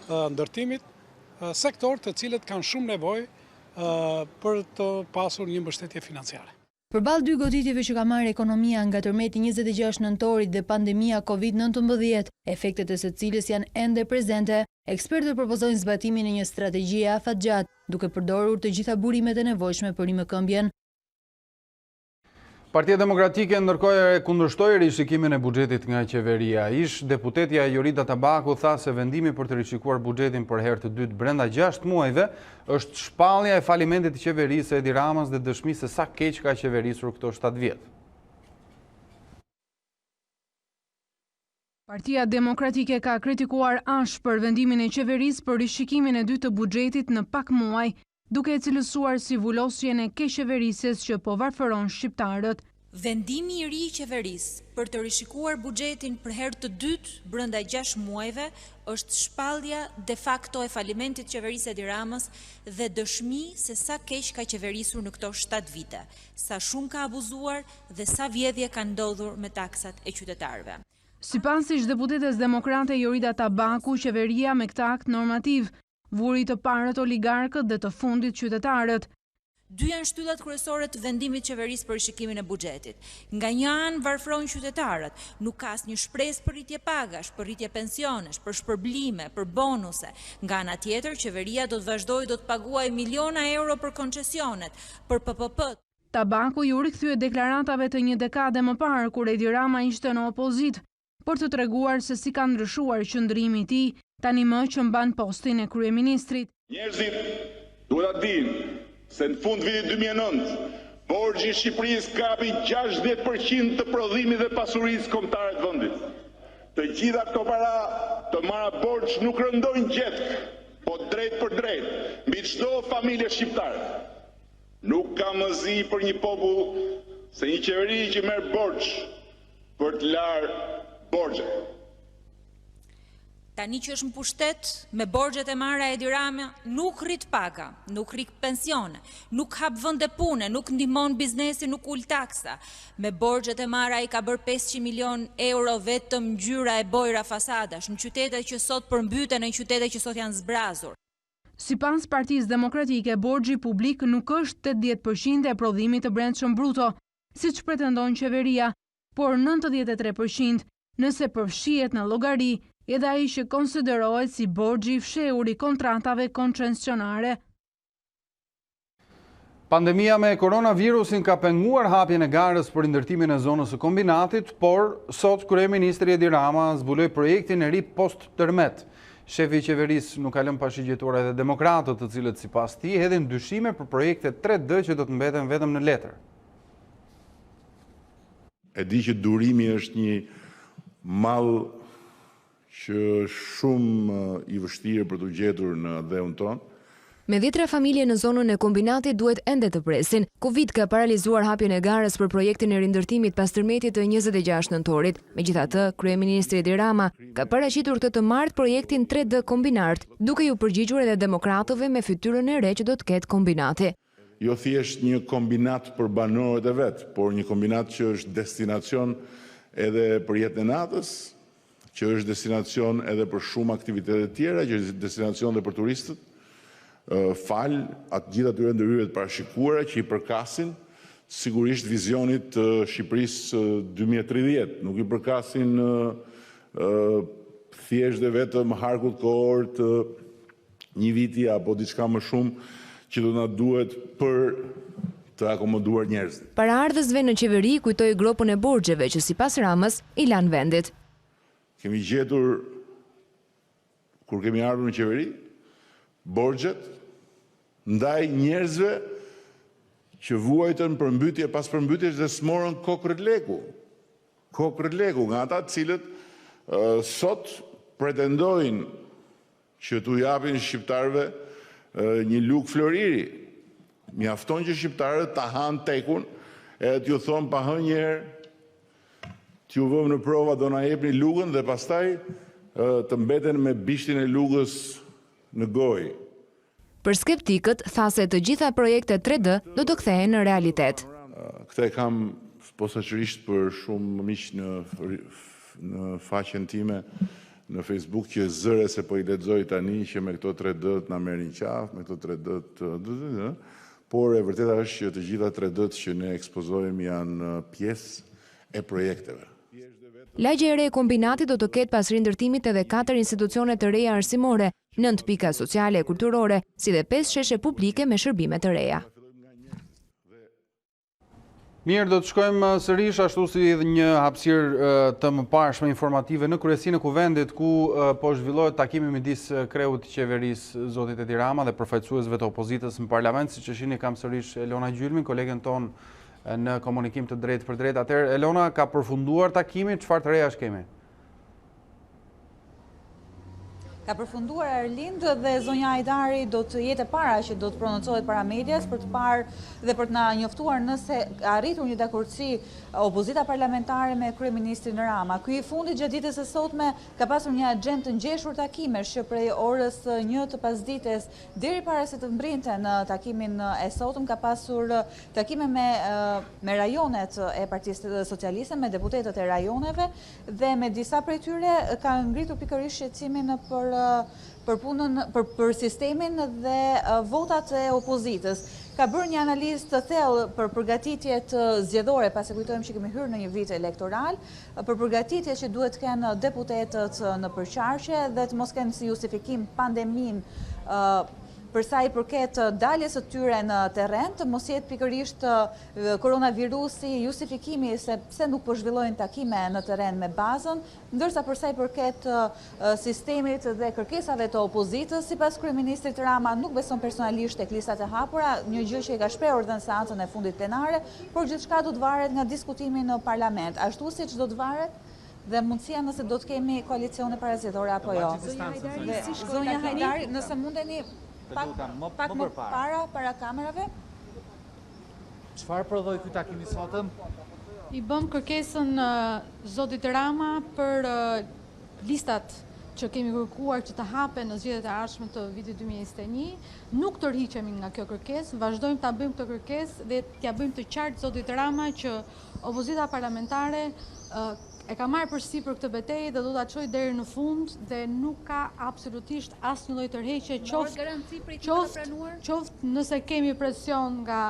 ndërtimit, sektor të cilët kanë shumë nevojë për të pasur një mbështetje financiare. Përballë dy goditjeve që ka marrë ekonomia nga tërmeti 26 nëntorit dhe pandemia Covid-19, efektet e së cilës janë ende prezente, ekspertët propozojnë zbatimin e një strategjie afatgjatë, duke përdorur të gjitha burimet e nevojshme për rimëkëmbjen. Partia Demokratike ndërkohë kundërshtoi rishikimin e buxhetit nga qeveria. Ish deputetja Jorita Tabaku tha se vendimi për të rishikuar buxhetin për herë të dytë brenda 6 muajve është shpallja e falimentit të qeverisë Edi Ramës dhe dëshmi se sa keq ka qeverisur këto 7 vjet. Partia Demokratike ka kritikuar ashpër vendimin e qeverisë për rishikimin e dytë të buxhetit në pak muaj, duke e cilësuar si vulosjen e keqeverisjes që po varfëron shqiptarët. Vendimi i ri i qeverisë për të rishikuar buxhetin për herë të dytë brenda 6 muajve është shpallja de facto e falimentit të qeverisë Edi Ramës dhe dëshmi se sa keq ka qeverisur në këto 7 vite, sa shumë ka abuzuar dhe sa vjedhje ka ndodhur me taksat e qytetarëve. Sipas ish deputetes demokrate Jorita Tabaku, qeveria me këtë akt normativ vuri të parët oligarkët dhe të fundit qytetarët. Dy janë shtyllat kryesore të vendimit qeverisë për rishikimin e buxhetit. Nga një anë varfrojnë qytetarët, nuk ka asnjë shpresë për rritje pagash, për rritje pensionesh, për shpërblime, për bonuse. Nga ana tjetër, qeveria do të vazhdojë do të paguajë miliona euro për koncesionet, për PPP. Tabaku ju rikthye deklarantave të një dekade më parë kur Edi Rama ishte në opozitë, për të treguar se si ka ndryshuar qëndrimi i tij tani më që mban postin e kryeministrit. Njerëzit duhet ta dinë se në fund vitit 2009, borxhi i Shqipërisë kapi 60% të prodhimit dhe pasurisë kombëtare të vendit. Të gjitha këto para të marra borxh nuk rëndojnë gjetk, po drejt për drejt, mbi çdo familje shqiptare. Nuk ka mëzi për një popull se një qeveri që merr borxh për të larë borxhet. Tani që është në pushtet, me borxhet e marra Edi Rama, nuk rrit paga, nuk rrit pensione, nuk hap vende pune, nuk ndihmon biznesin, nuk ul taksa. Me borxhet e marra i ka bërë 500 milion euro vetëm ngjyra e bojra fasadash, në qytetet që sot përmbyten e në qytetet që sot janë zbrazur. Sipas Partisë Demokratike, borxhi publik nuk është 80% e prodhimit të brendshëm bruto, siç pretendon qeveria, por 93% nëse përfshihet në llogari edhe ai që konsiderohet si borxhi i fshehur i kontratave koncesionare. Pandemia me koronavirusin ka penguar hapjen e garës për ndërtimin e zonës së kombinatit, por sot kryeministri Edi Rama zbuloi projektin e ri post-tërmet. Shefi i qeverisë nuk ka lënë pashigjetuar edhe demokratët, të cilët sipas tij hedhin dyshime për projektet 3D që do të mbeten vetëm në letër. E di që durimi është një mall që shumë i vështirë për të gjetur në dheun tonë. Me 10 familje në zonën e kombinatit duhet ende të presin. Covid ka paralizuar hapjen e garës për projektin e rindërtimit pas tërmetit të 26 nëntorit. Megjithatë, kryeministri Edi Rama ka paraqitur të martë projektin 3D kombinart, duke ju përgjigjur edhe demokratëve me fytyrën e re që do të ketë kombinati. Jo thjesht një kombinat për banorët e vet, por një kombinat që është destinacion edhe për jetën e natës, që është destinacion edhe për shumë aktivitete tjera, që është destinacion dhe për turistët. Fal atë gjithë atyre ndërhyrjeve të parashikuara që i përkasin sigurisht vizionit të Shqipërisë 2030, nuk i përkasin thjesht dhe vetëm harkut kohor të një viti apo diçka më shumë që do na duhet për të akomoduar njerëzit. Paraardhësve në qeveri kujtoi gropën e borxheve që sipas Ramës i lanë vendit. Kemi gjetur, kur kemi ardhur në qeveri, borxhet ndaj njerëzve që vuajtën përmbytje pas përmbytjes dhe smorën kokë leku. Kokë leku nga ata të cilët sot pretendojnë që t'u japin shqiptarëve një lugë floriri. Mjafton që shqiptarët ta hanë tekun e t'ju thonë pa hënë një herë, t'ju vëmë në prova do na jepni lugën dhe pastaj të mbeten me bishtin e lugës në gojë. Për skeptikët, tha se të gjitha projektet 3D do të kthehen në realitet. Këtë e kam posaçërisht për shumë miq në faqen time në Facebook që zëre se po i lexoj tani që me këto 3D na merrin qafë, me këto 3D por e vërteta është që të gjitha 3D që ne ekspozojmë janë pjesë e projekteve. Lagja e re e kombinatit do të ketë pas rindërtimit edhe 4 institucione të reja arsimore, 9 pika sociale e kulturore, si dhe 5 sheshe publike me shërbime të reja. Mirë, do të shkojmë sërish ashtu si një hapësirë të mëparshme informative në kryesinë e kuvendit ku po zhvillohet takimi midis kreut të qeverisë zotit Edi Rama dhe përfaqësuesve të opozitës në parlament, siç e shihni kam sërish Elona Gjylmin, kolegen ton në komunikim të drejtë për drejtë. Atëherë Elona, ka përfunduar takimi, çfarë të rejash kemi? Ka përfunduar Erlind dhe zonja Ditari do të jetë para që do të prononcohet para medias për të parë dhe për të na njoftuar nëse ka arritur një dakordsi opozita parlamentare me kryeministrin Rama. Ky i fundit gjatë ditës së sotme ka pasur një agjendë të ngjeshur takimesh që prej orës 1 të pasdites deri para se të mbrinte në takimin e sotëm ka pasur takime me rajonet e Partisë Socialiste, me deputetët e rajoneve dhe me disa prej tyre ka ngritur pikërisht shqetësimin për për punën, për sistemin dhe votat e opozitës. Ka bërë një analizë të thellë për përgatitjet zgjedhore, pasi kujtojmë që kemi hyrë në një vit elektoral, për përgatitjet që duhet të kenë deputetët në përqarqe dhe të mos kenë si justifikim pandemin për sa i përket daljes së tyre në terren, të mos jetë pikërisht koronavirusi justifikimi se pse nuk po zhvillojnë takime në terren me bazën, ndërsa për sa i përket sistemit dhe kërkesave të opozitës, sipas kryeministrit Rama nuk beson personalisht tek listat e hapura, një gjë që i ka shprehur edhe në seancën e fundit plenare, por gjithçka do të varet nga diskutimi në parlament, ashtu siç do të varet dhe mundësia nëse do të kemi koalicione parazgjedhore apo jo. Zonja Hajdari, nëse mundeni pak më para kamerave. Çfarë prodhoi ky takim I sotëm? I bëm kërkesën zotit Rama për listat që kemi kërkuar që të hapen në zgjedhjet e ardhshme të vitit 2021. Nuk tërhiqemi nga kjo kërkesë, vazhdojmë ta bëjmë këtë kërkesë dhe t'ja bëjmë të qartë zotit Rama që opozita parlamentare e ka marrë përsipër këtë betejë dhe do ta çojë deri në fund dhe nuk ka absolutisht asnjë lloj tërheqje qoftë nëse kemi presion nga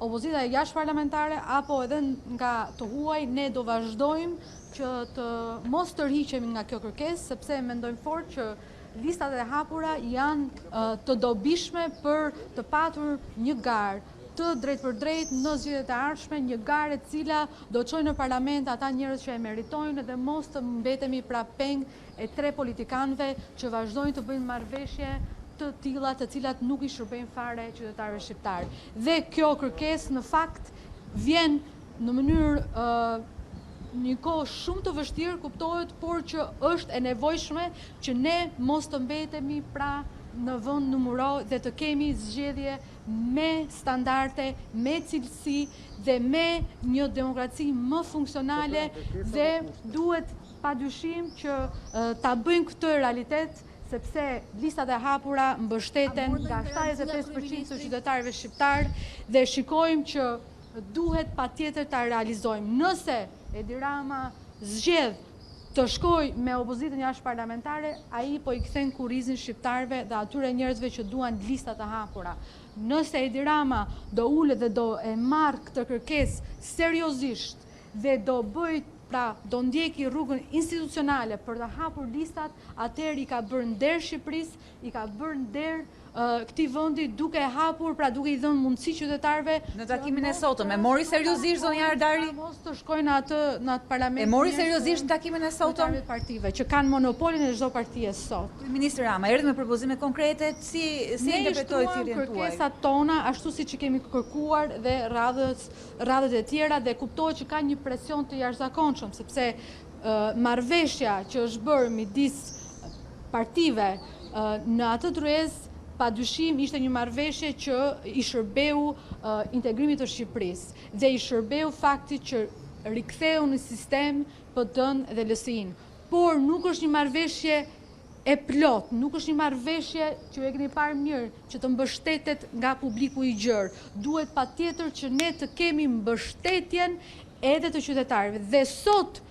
opozita e jashtëparlamentare apo edhe nga të huaj, ne do vazhdojmë që të mos tërhiqemi nga kjo kërkesë, sepse mendojmë fort që listat e hapura janë të dobishme për të patur një garë të drejt për drejt në zgjedhjet e ardhshme, një garë e cila do të çojë në parlament ata njerëz që e meritojnë dhe mos të mbetemi pra peng e tre politikanëve që vazhdojnë të bëjnë marrëveshje të tilla të cilat nuk I shërbejnë fare qytetarëve shqiptar. Dhe kjo kërkesë në fakt vjen në mënyrë një kohë shumë të vështirë, kuptohet, por që është e nevojshme që ne mos të mbetemi pra në vend numëro dhe të kemi zgjedhje me standarde, me cilësi dhe me një demokraci më funksionale dhe duhet padyshim që ta bëjmë këtë realitet sepse listat e hapura mbështeten nga 75% të qytetarëve shqiptar dhe shikojmë që duhet patjetër ta realizojmë. Nëse Edi Rama zgjedh të shkoj me opozitën jashtëparlamentare, ai po I kthen kurrizin shqiptarëve dhe atyre njerëzve që duan lista të hapura. Nëse Edi Rama do ulet dhe do e marrë këtë kërkesë seriozisht dhe do do ndjeki rrugën institucionale për të hapur listat, atëherë I ka bërë nder Shqipërisë, I ka bërë nder këtij vendi duke hapur, pra duke I dhënë mundësi qytetarëve në takimin e sotëm. E mori seriozisht zonja Ardari? Mos të shkojnë në atë parlament. E mori seriozisht në takimin e sotëm? Partive që kanë monopolin e çdo partie sot. Ministri Rama erdhi me propozime konkrete, si interpretoi thirrjen tuaj? Ne kërkesat tona ashtu siç I kemi kërkuar dhe radhët e tjera dhe kuptohet që ka një presion të jashtëzakonshëm sepse marrëveshja që është bërë midis partive në atë rrezë padyshim ishte një marrëveshje që I shërbeu integrimit të Shqipërisë dhe I shërbeu faktit që riktheu në sistem PD-n dhe LSI-n. Por nuk është një marrëveshje e plot, nuk është një marrëveshje që e keni parë mirë, që të mbështetet nga publiku I gjerë. Duhet patjetër që ne të kemi mbështetjen edhe të qytetarëve. Dhe sot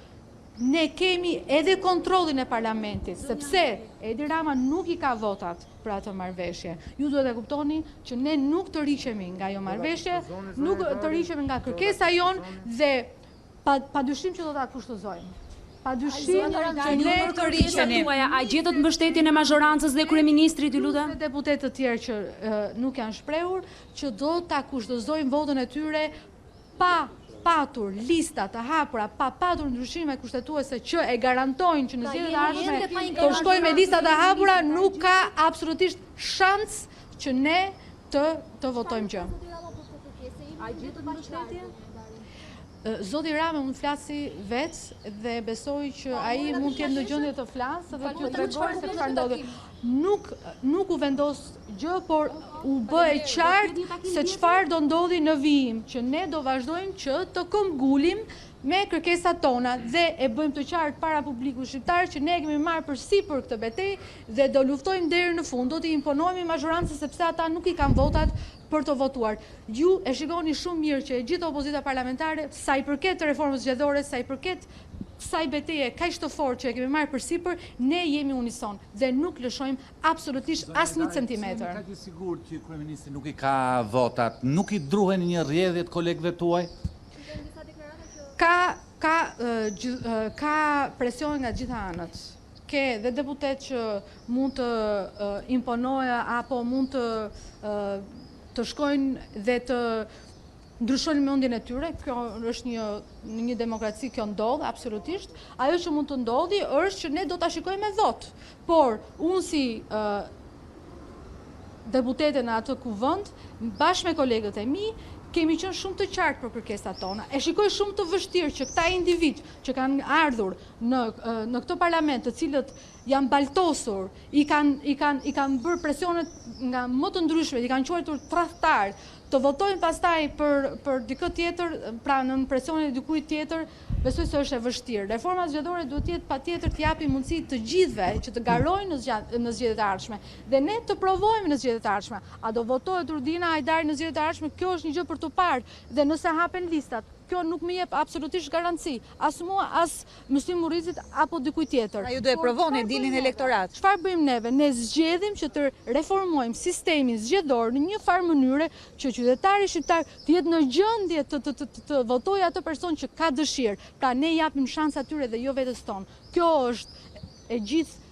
ne kemi edhe kontrollin e parlamentit, sepse Edi Rama nuk I ka votat për atë marrëveshje. Ju duhet e kuptoni që ne nuk të rriqemi nga ajo marrëveshje, nuk të rriqemi nga kërkesa jonë dhe padyshim që do ta kushtozojmë. Padyshim që ne të rriqemi. A gjetët mbështetjen e majorancës dhe kryeministrit, ju lutem? Deputetë të tjerë që nuk janë shprehur, që do ta kushtozojmë votën e tyre pa patur lista të hapura, pa patur ndryshime kushtetuese që e garantojnë që në zgjedhjet e ardhshme të shkojmë me lista të hapura, nuk ka absolutisht shans që ne të votojmë gjë. A gjetët mbështetje? Zoti Rama mund flasi vetë dhe besoj që ai mund të jetë në gjendje të flasë dhe të tregojë se çfarë ndodhi. Nuk u vendos gjë, por u bë e qartë se çfarë do ndodhi në vijim, që ne do vazhdojmë që të këmbgulim me kërkesat tona dhe e bëjmë të qartë para publikut shqiptar që ne kemi marrë përsipër këtë betejë dhe do luftojmë deri në fund, do t'i imponojmë majorancës sepse ata nuk I kanë votat për të votuar. Ju e shikoni shumë mirë që e gjithë opozita parlamentare, sa I përket të reformës zgjedhore, sa I përket kësaj betejë kaq të fortë që e kemi marrë përsipër, ne jemi unison dhe nuk lëshojmë absolutisht asnjë centimetër. Ka të sigurt që kryeministri nuk i ka votat, nuk i druhen një rrjedhje të kolegëve tuaj? Ka presion nga gjitha anët. Ke dhe deputet që mund të imponojë apo mund të shkojnë dhe të ndryshojnë mendjen e tyre. Kjo është një demokraci, kjo ndodh absolutisht. Ajo që mund të ndodhi është që ne do ta shikojmë me vot. Por unë si deputete në atë kuvend, bashkë me kolegët e mi, kemi qenë shumë të qartë për kërkesat tona. E shikoj shumë të vështirë që këta individ që kanë ardhur në këtë parlament, të cilët janë baltosur, i kanë bërë presionet nga më të ndryshme, i kanë quajtur tradhtar, të votojnë pastaj për dikë tjetër, pra në presionin e dikujt tjetër, besoj se është e vështirë. Reforma zgjedhore duhet të jetë patjetër të japi mundësi të gjithëve që të garojnë në zgjedhjet e ardhshme. Dhe ne të provojmë në zgjedhjet e ardhshme. A do votohet Rudina Hajdari në zgjedhjet e ardhshme? Kjo është një gjë për të parë. Dhe nëse hapen listat, kjo nuk më jep absolutisht garanci, as mua, as Muslim Murrizit apo dikujt tjetër. Ju do e provoni dilin elektorat. Çfarë bëjmë neve? Ne zgjedhim që të reformojmë sistemin zgjedhor në një farë mënyre që qytetari shqiptar të jetë në gjendje të votojë atë person që ka dëshirë. Pra ne japim shans atyre dhe jo vetes tonë. Kjo është e gjithë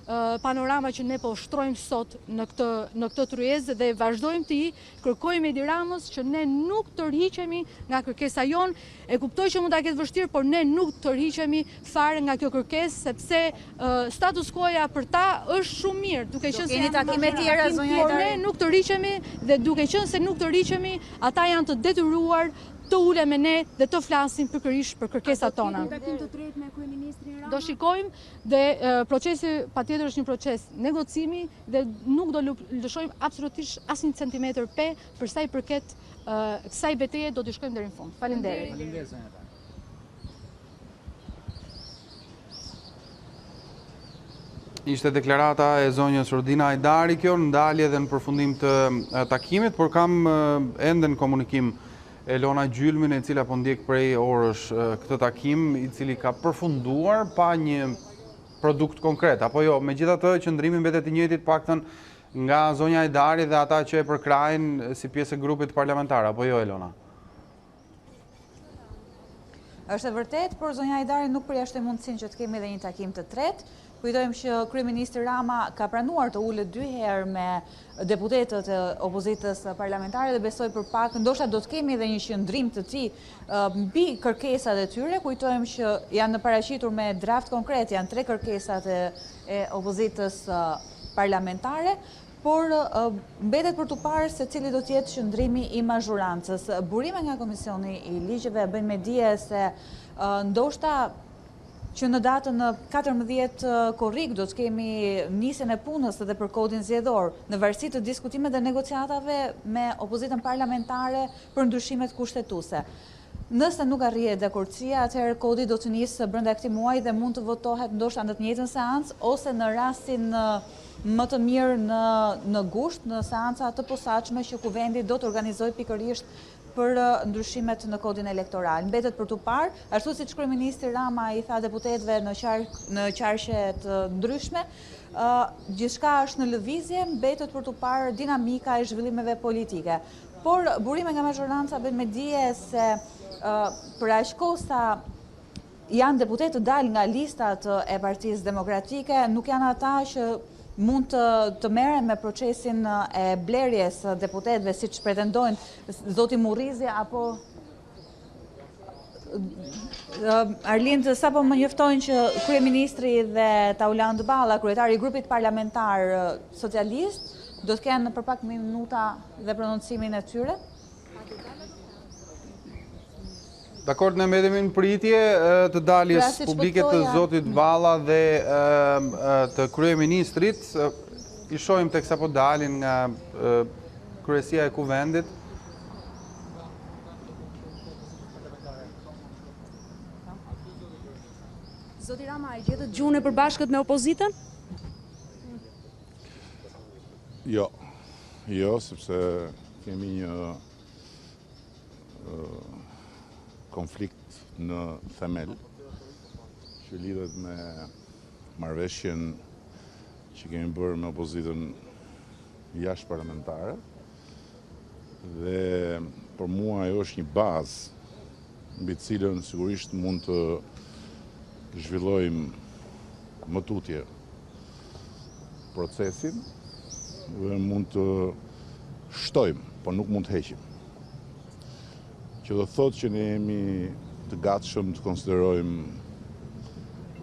panorama që ne po shtrojmë sot në këtë tryezë dhe vazhdojmë të kërkojmë Edi Ramës që ne nuk tërhiqemi nga kërkesa jonë. E kuptoj që mund ta ketë vështirë, por ne nuk tërhiqemi fare nga kjo kërkesë, sepse status quo-ja për ta është shumë mirë. Duke qenë se keni takime tjera zonja Hajdari? Por ne nuk tërhiqemi dhe duke qenë se nuk tërhiqemi, ata janë të detyruar të ulen me ne dhe të flasin pikërisht për kërkesat tona. Do shikojmë dhe procesi patjetër është një proces negocimi dhe nuk do lëshojmë absolutisht asnjë centimetër për sa i përket kësaj betejë, do të shkojmë deri në fund. Faleminderit. Faleminderit zonja Hajdari. Ishte deklarata e zonjës Rudina Hajdari kjo, ndalje dhe në përfundim të takimit, por kam ende në komunikim Elona Gjylmin, e cila po ndjek prej orësh këtë takim, i cili ka përfunduar pa një produkt konkret, apo jo, megjithatë qëndrimi mbetet i njëjtit paktën nga zonja Hajdari dhe ata që e përkrajnë si pjesë e grupit parlamentar, apo jo, Elona? Është e vërtet, por zonja Hajdari nuk përjashtoi mundësinë që të kemi edhe një takim të tretë. Kujtojmë që kryeministri Rama ka pranuar të ulet 2 herë me deputetët e opozitës parlamentare dhe besoj për pak, ndoshta do të kemi edhe një qëndrim të tij mbi kërkesat e tyre. Kujtojmë që janë paraqitur me draft konkret, janë 3 kërkesat e opozitës parlamentare, por mbetet për të parë se cili do të jetë qëndrimi i mazhorancës. Burime nga Komisioni i Ligjeve bëjnë me dije se ndoshta që në datën 14 korrik do të kemi nisjen e punës edhe për kodin zgjedhor, në varësi të diskutimeve dhe negociatave me opozitën parlamentare për ndryshimet kushtetuese. Nëse nuk arrihet dakordësia, atëherë kodi do të nisë brenda këtij muaji dhe mund të votohet ndoshta në të njëjtën seancë ose në rastin më të mirë në gusht, në seanca të posaçme që kuvendi do të organizojë pikërisht për ndryshimet në kodin elektoral. Mbetet për të parë, ashtu siç kryeministri Rama i tha deputetëve në qarqe të ndryshme, gjithçka është në lëvizje, mbetet për të parë dinamika e zhvillimeve politike. Por burime nga mazhoranca bëjnë me dije se për aq kohë sa janë deputetë të dalë nga listat e Partisë Demokratike, nuk janë ata që mund të merren me procesin e blerjes deputetëve siç pretendojnë zoti Murrizi apo Arlind, sapo më njoftojnë që kryeministri dhe Tauland Balla, kryetari i grupit parlamentar socialist, do të kenë për pak minuta dhe prononcimin e tyre. Dakor, ne mbetemi në pritje të daljes publike të zotit Balla dhe të kryeministrit. I shohim tek sa po dalin nga kryesia e kuvendit. Zoti Rama, e gjetët gjuhën e përbashkët me opozitën? Jo, sepse kemi një konflikt në themel që lidhet me marrëveshjen që kemi bërë me opozitën jashtë parlamentare dhe për mua ajo është një bazë mbi të cilën sigurisht mund të zhvillojmë më tutje procesin dhe mund të shtojmë, por nuk mund të heqim. Që do thotë që ne jemi të gatshëm të konsiderojmë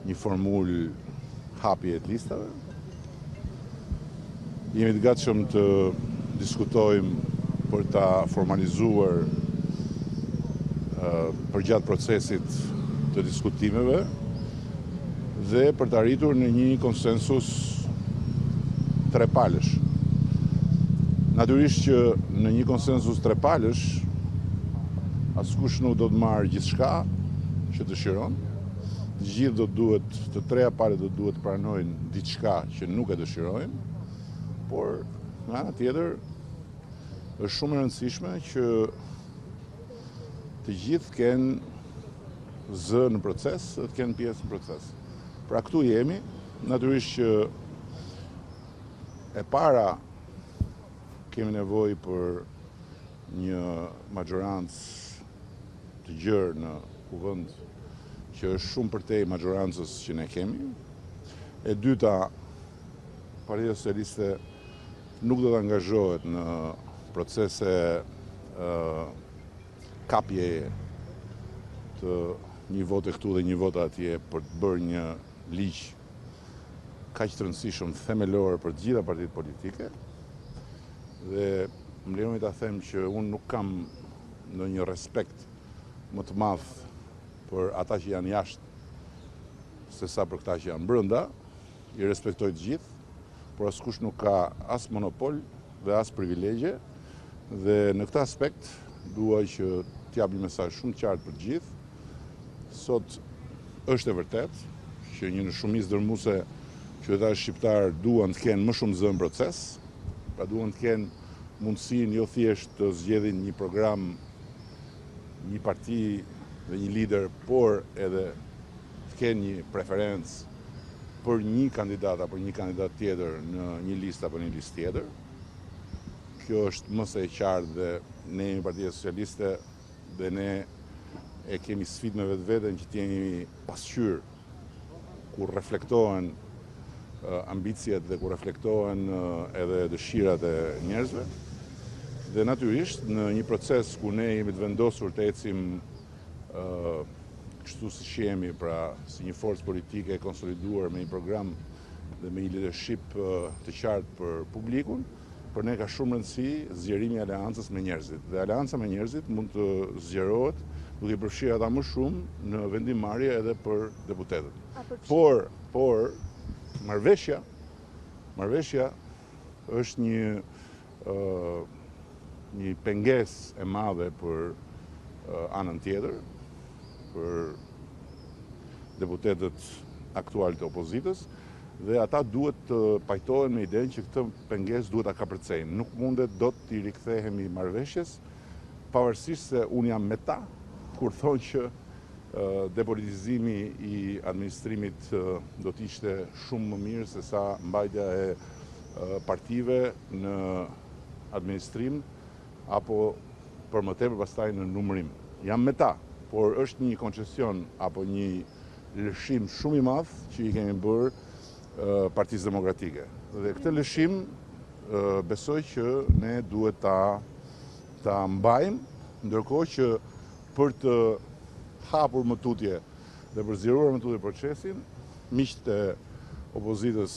një formulë hapje të listave. Jemi të gatshëm të diskutojmë për ta formalizuar përgjatë procesit të diskutimeve dhe për të arritur në një konsensus trepalësh. Natyrisht që në një konsensus trepalësh askush nuk do të marrë gjithçka që dëshiron. Të gjithë do duhet, të treja palët do duhet të pranojnë diçka që nuk e dëshirojnë, por nga ana tjetër është shumë e rëndësishme që të gjithë kenë zë në proces, të kenë pjesë në proces. Pra këtu jemi, natyrisht që e para kemi nevojë për një majorancë të gjerë në kuvend që është shumë përtej majorancës që ne kemi. E dyta, Partia Socialiste nuk do të angazhohet në procese kapjeje të një vote këtu dhe një vote atje për të bërë një ligj kaq të rëndësishëm themelor për të gjitha partitë politike. Dhe më lejoni ta them që unë nuk kam ndonjë respekt më të madh për ata që janë jashtë sesa për këta që janë brenda. I respektoj të gjithë, por askush nuk ka as monopol dhe as privilegje. Dhe në këtë aspekt dua që t'jap një mesazh shumë qartë për të gjithë. Sot është e vërtet që një shumicë dërmuese qytetarë shqiptar duan të kenë më shumë zë në proces, pra duan të kenë mundësinë jo thjesht të zgjedhin një program, një parti dhe një lider, por edhe të kenë një preferencë për një kandidat apo një kandidat tjetër në një listë apo një listë tjetër. Kjo është më së e qartë dhe ne jemi Partia Socialiste dhe ne e kemi sfidë me vetveten që të jemi pasqyrë kur reflektohen ambicjet dhe kur reflektohen edhe dëshirat e njerëzve. Dhe natyrisht në një proces ku ne jemi të vendosur të ecim kështu siç jemi, pra si një forcë politike e konsoliduar me një program dhe me një leadership të qartë për publikun, për ne ka shumë rëndësi zgjerimi i aleancës me njerëzit. Dhe aleanca me njerëzit mund të zgjerohet duke i përfshirë ata më shumë në vendimmarrje edhe për deputetët. Por marrëveshja është një pengesë e madhe për anën tjetër, për deputetët aktual të opozitës, dhe ata duhet të pajtohen me idenë që këtë pengesë duhet ta kapërcejnë. Nuk mundet dot të rikthehemi marrëveshjes, pavarësisht se unë jam me ta kur thonë që depolitizimi i administrimit do të ishte shumë më mirë se sa mbajtja e partive në administrim apo për më tepër pastaj në numërim. Jam me ta, por është një koncesion apo një lëshim shumë i madh që i kemi bërë Partisë Demokratike. Dhe këtë lëshim besoj që ne duhet ta mbajmë, ndërkohë që për të hapur më tutje dhe për zgjeruar më tutje procesin, miqtë e opozitës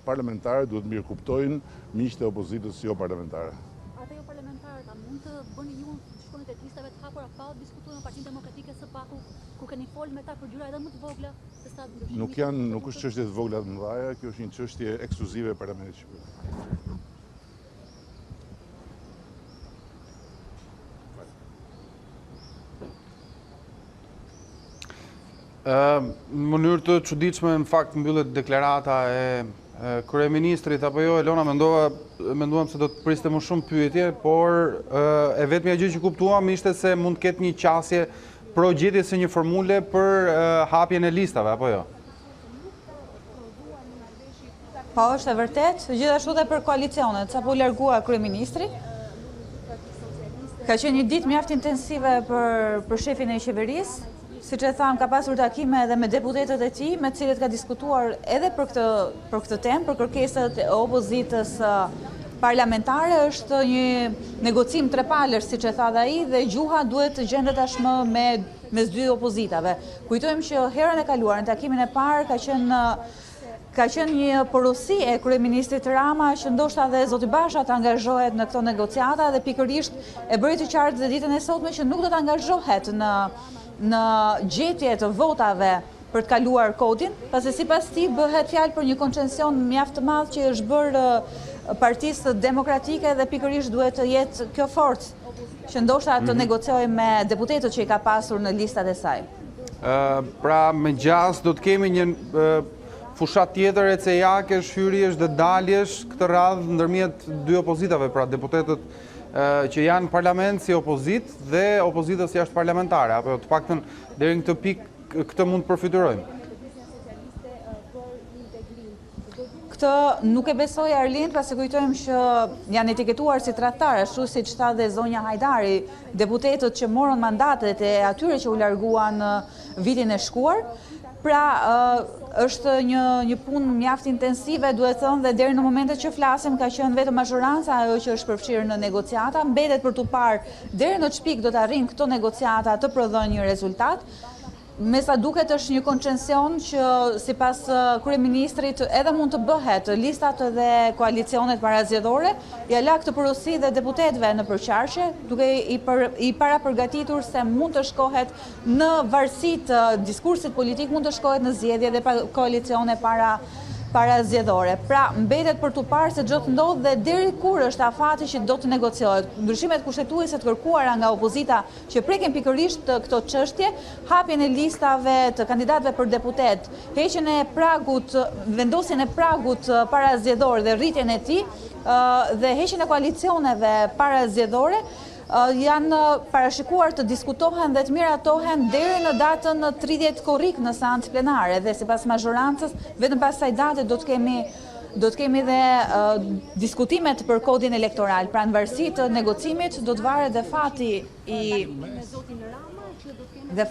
parlamentare duhet mirë kuptojnë miqtë e opozitës jo parlamentare. Ata jo parlamentarët, a mund të bëni ju shkronjat e listave të hapura pa diskutuar me Partinë Demokratike së paku, kur keni folur me ta për gjëra edhe më të vogla, se sa Nuk është çështje të vogla të mëdha, kjo është një çështje ekskluzive e Parlamentit Shqiptar. Në mënyrë të çuditshme në fakt mbyllet deklarata e kryeministrit apo jo, Elona, menduam se do të priste më shumë pyetje, por e vetmja gjë që kuptuam ishte se mund të ketë një qasje pro gjetjes së një formule për hapjen e listave, apo jo? Po, është e vërtet, gjithashtu dhe për koalicionet, sa po largua kryeministri. Ka qenë një ditë mjaft intensive për shefin e qeverisë. Siç e tham, ka pasur takime edhe me deputetët e tij, me të cilët ka diskutuar edhe për këtë temë, për kërkesat e opozitës parlamentare. Është një negocim trepalësh, siç e tha ai, dhe gjuha duhet të gjendet tashmë mes dy opozitave. Kujtojmë që herën e kaluar, në takimin e parë, ka qenë një porosi e kryeministrit Rama që ndoshta dhe zoti Basha të angazhohet në këto negociata dhe pikërisht e bëri të qartë dhe ditën e sotme që nuk do të angazhohet në gjetje të votave për të kaluar kodin, pasi sipas tij bëhet fjalë për një koncesion mjaft të madh që është bërë Partisë Demokratike dhe pikërisht duhet të jetë kjo forcë që ndoshta të negociojë me deputetët që i ka pasur në listat e saj. Pra me gjas do të kemi një fushat tjetër e cejakesh, hyrjesh dhe daljesh këtë radhë ndërmjet dy opozitave, pra deputetët që janë parlament si opozit dhe opozitës jashtë parlamentare, apo të paktën deri në këtë pikë këtë mund të përfitojmë. Këtë nuk e besoj Arlind, pasi kujtojmë që janë etiketuar si tradhtar, ashtu siç tha dhe zonja Hajdari, deputetët që morën mandatet e atyre që u larguan vitin e shkuar. Pra, është një punë mjaft intensive, duhet thënë, dhe deri në momentet që flasim ka qenë vetëm mazhoranca ajo që është përfshirë në negociata, mbetet për tu parë deri në çpik do të arrijnë këto negociata të prodhojnë një rezultat. Me sa duket është një koncesion që sipas kryeministrit edhe mund të bëhet listat dhe koalicionet parazgjedhore, ja la këtë porosi dhe deputetëve në përqarje, duke i parapërgatitur se mund të shkohet në varësi të diskursit politik, mund të shkohet në zgjedhje dhe koalicione parazgjedhore. Pra, mbetet për tu parë se ç'do të ndodhë dhe deri kur është afati që do të negociohet. Ndryshimet kushtetuese të kërkuara nga opozita që preken pikërisht këto çështje, hapjen e listave të kandidatëve për deputet, heqjen e pragut, vendosjen e pragut parazgjedhor dhe rritjen e tij, dhe heqjen e koalicioneve parazgjedhore, janë parashikuar të diskutohen dhe të miratohen deri në datën 30 korrik në seancë plenare dhe sipas mazhorancës vetëm pas kësaj date do të kemi dhe diskutimet për kodin elektoral. Pra në varësi të negocimit do të varet dhe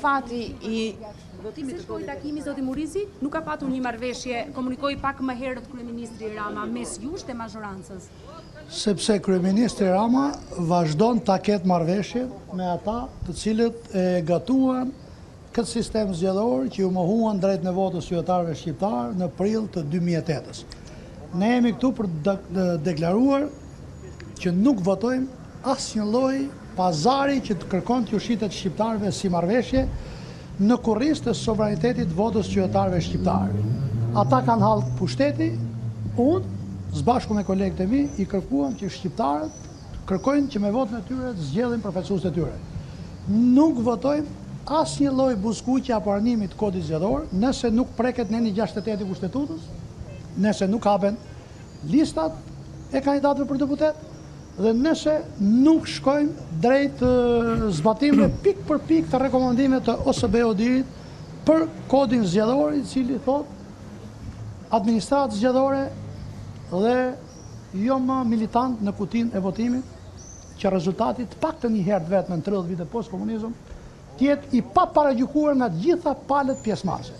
fati i votimit të shkoi takimi zoti Murizi, nuk ka patur një marrëveshje, komunikoi pak më herët kryeministri Rama mes jush dhe mazhorancës. Sepse kryeministri Rama vazhdon ta ketë marrëveshje me ata të cilët e gatuan këtë sistem zgjedhor që u mohuan drejt në votës qytetarëve shqiptar në prill të 2008-s. Ne jemi këtu për të deklaruar që nuk votojmë asnjë lloj pazari që të kërkon të ushitet shqiptarëve si marrëveshje në kurriz të sovranitetit votës qytetarëve shqiptarë. Ata kanë hallë pushteti, unë zbashku me kolegët e mi, i kërkuam që shqiptarët kërkojnë që me votën e tyre të zgjedhin përfaqësuesit e tyre. Nuk votojmë asnjë lloj buzëkuqje apo arnimi të kodit zgjedhor, nëse nuk preket në 168 i Kushtetutës, nëse nuk hapen listat e kandidatëve për deputet, dhe nëse nuk shkojmë drejt zbatimeve pik për pik të rekomandimeve të OSBE-dit për kodin zgjedhor, i cili thotë administratë zgjedhore dhe jo më militant në kutinë e votimit, që rezultati të paktën një herë vetëm në 30 vite post-komunizëm të jetë i paparagjykuar nga të gjitha palët pjesëmarrëse.